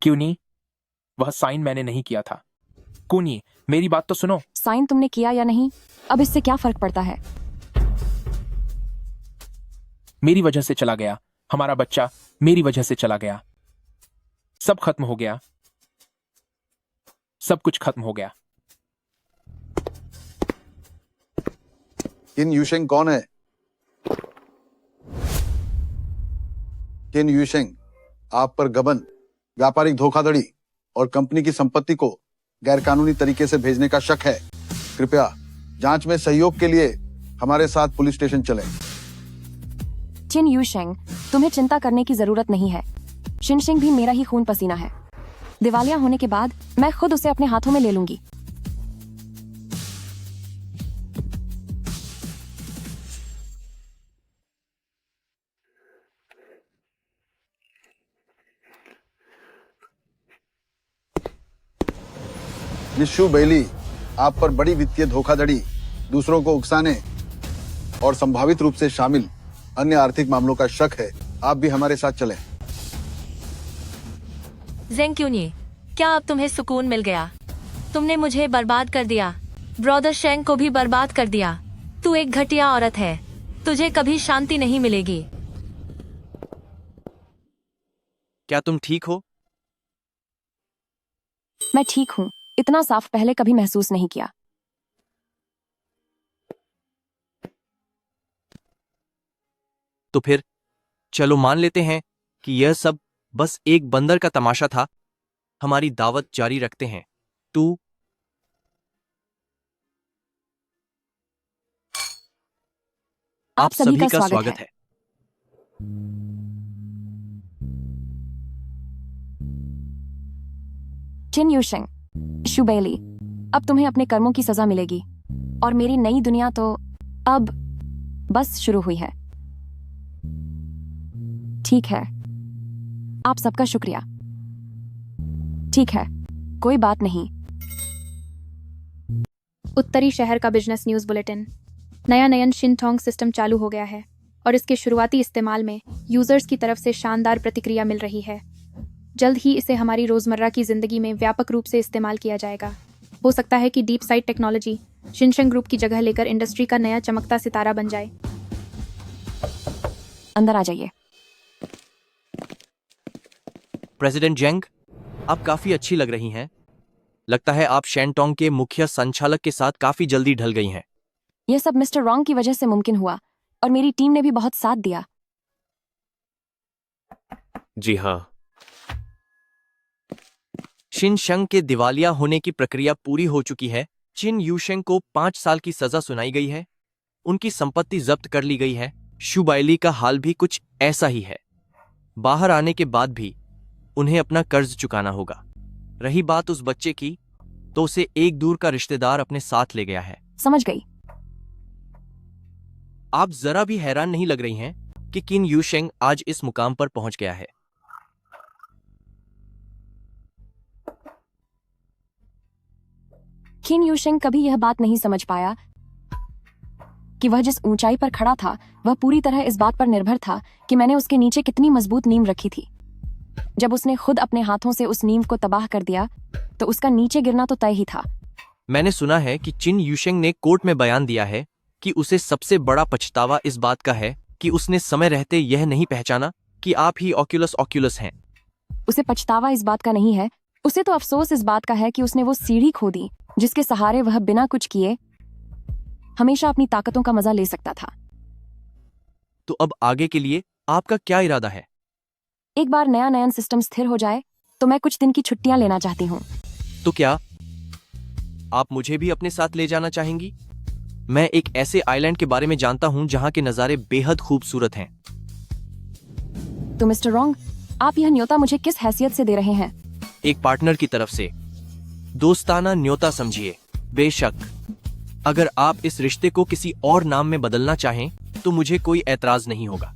क्यों नहीं? वह साइन मैंने नहीं किया था। कूनी, मेरी बात तो सुनो। साइन तुमने किया या नहीं, अब इससे क्या फर्क पड़ता है? मेरी वजह से चला गया, हमारा बच्चा मेरी वजह से चला गया। सब खत्म हो गया, सब कुछ खत्म हो गया। किन यूशिंग कौन है? किन यूशिंग आप पर गबन, व्यापारिक धोखाधड़ी और कंपनी की संपत्ति को गैरकानूनी तरीके से भेजने का शक है। कृपया जांच में सहयोग के लिए हमारे साथ पुलिस स्टेशन चलें। चिन यूशेंग, तुम्हें चिंता करने की जरूरत नहीं है। शिनशिंग भी मेरा ही खून पसीना है। दिवालिया होने के बाद मैं खुद उसे अपने हाथों में ले लूंगी। मिस शू बेली, आप पर बड़ी वित्तीय धोखाधड़ी, दूसरों को उकसाने और संभावित रूप से शामिल अन्य आर्थिक मामलों का शक है। आप भी हमारे साथ चलें। जेंग क्यूनी, क्या अब तुम्हें सुकून मिल गया? तुमने मुझे बर्बाद कर दिया, ब्रदर शेंग को भी बर्बाद कर दिया। तू एक घटिया औरत है, तुझे कभी शांति नहीं मिलेगी। क्या तुम ठीक हो? मैं ठीक हूँ। इतना साफ पहले कभी महसूस नहीं किया। तो फिर चलो मान लेते हैं कि यह सब बस एक बंदर का तमाशा था। हमारी दावत जारी रखते हैं। तू आप सभी का स्वागत है। चिन यूशेंग, शू बेली, अब तुम्हें अपने कर्मों की सजा मिलेगी और मेरी नई दुनिया तो अब बस शुरू हुई है। ठीक है, आप सबका शुक्रिया। ठीक है, कोई बात नहीं। उत्तरी शहर का बिजनेस न्यूज़ बुलेटिन। नया नयन शिनटोंग सिस्टम चालू हो गया है और इसके शुरुआती इस्तेमाल में यूजर्स की तरफ से शानदार प्रतिक्रिया मिल रही है। जल्द ही इसे हमारी रोजमर्रा की जिंदगी में व्यापक रूप से इस्तेमाल किया जाएगा। हो सकता है कि डीप साइट टेक्नोलॉजी शिनशेंग ग्रुप की जगह लेकर इंडस्ट्री का नया चमकता सितारा बन जाए। अंदर आ जाइए। प्रेसिडेंट जेंग, आप काफी अच्छी लग रही हैं। लगता है आप शैनटोंग के मुख्य संचालक के साथ काफी जल्दी ढल गई हैं। यह सब मिस्टर रॉन्ग की वजह से मुमकिन हुआ और मेरी टीम ने भी बहुत साथ दिया। जी हाँ। शिनशेंग के दिवालिया होने की प्रक्रिया पूरी हो चुकी है। चिन यूशेंग को 5 साल की सजा सुनाई गई है। उनकी संपत्ति जब्त कर ली गई है। शू बाइली का हाल भी कुछ ऐसा ही है। बाहर आने के बाद भी उन्हें अपना कर्ज चुकाना होगा। रही बात उस बच्चे की, तो उसे एक दूर का रिश्तेदार अपने साथ ले गया है। समझ गई। आप जरा भी हैरान नहीं लग रही हैं कि किन यूशेंग आज इस मुकाम पर पहुंच गया है। किन यूशेंग कभी यह बात नहीं समझ पाया कि वह जिस ऊंचाई पर खड़ा था वह पूरी तरह इस बात पर निर्भर था कि मैंने उसके नीचे कितनी मजबूत नींव रखी थी। जब उसने खुद अपने हाथों से उस नींव को तबाह कर दिया तो उसका नीचे गिरना तो तय ही था। मैंने सुना है कि चिन यूशेंग ने कोर्ट में बयान दिया है कि उसे सबसे बड़ा पछतावा इस बात का है कि उसने समय रहते यह नहीं पहचाना कि आप ही ऑक्यूलस हैं। उसे पछतावा इस बात का नहीं है, उसे तो अफसोस इस बात का है कि उसने वो सीढ़ी खो दी जिसके सहारे वह बिना कुछ किए हमेशा अपनी ताकतों का मजा ले सकता था। तो अब आगे के लिए आपका क्या इरादा है? एक बार नया नयन सिस्टम स्थिर हो जाए तो मैं कुछ दिन की छुट्टियां लेना चाहती हूँ। तो क्या आप मुझे भी अपने साथ ले जाना चाहेंगी? मैं एक ऐसे आइलैंड के बारे में जानता हूं जहां के नजारे बेहद खूबसूरत हैं। तो मिस्टर रॉन्ग, आप यह न्योता मुझे किस हैसियत से दे रहे हैं? एक पार्टनर की तरफ से दोस्ताना न्योता समझिए। बेशक अगर आप इस रिश्ते को किसी और नाम में बदलना चाहें तो मुझे कोई ऐतराज नहीं होगा।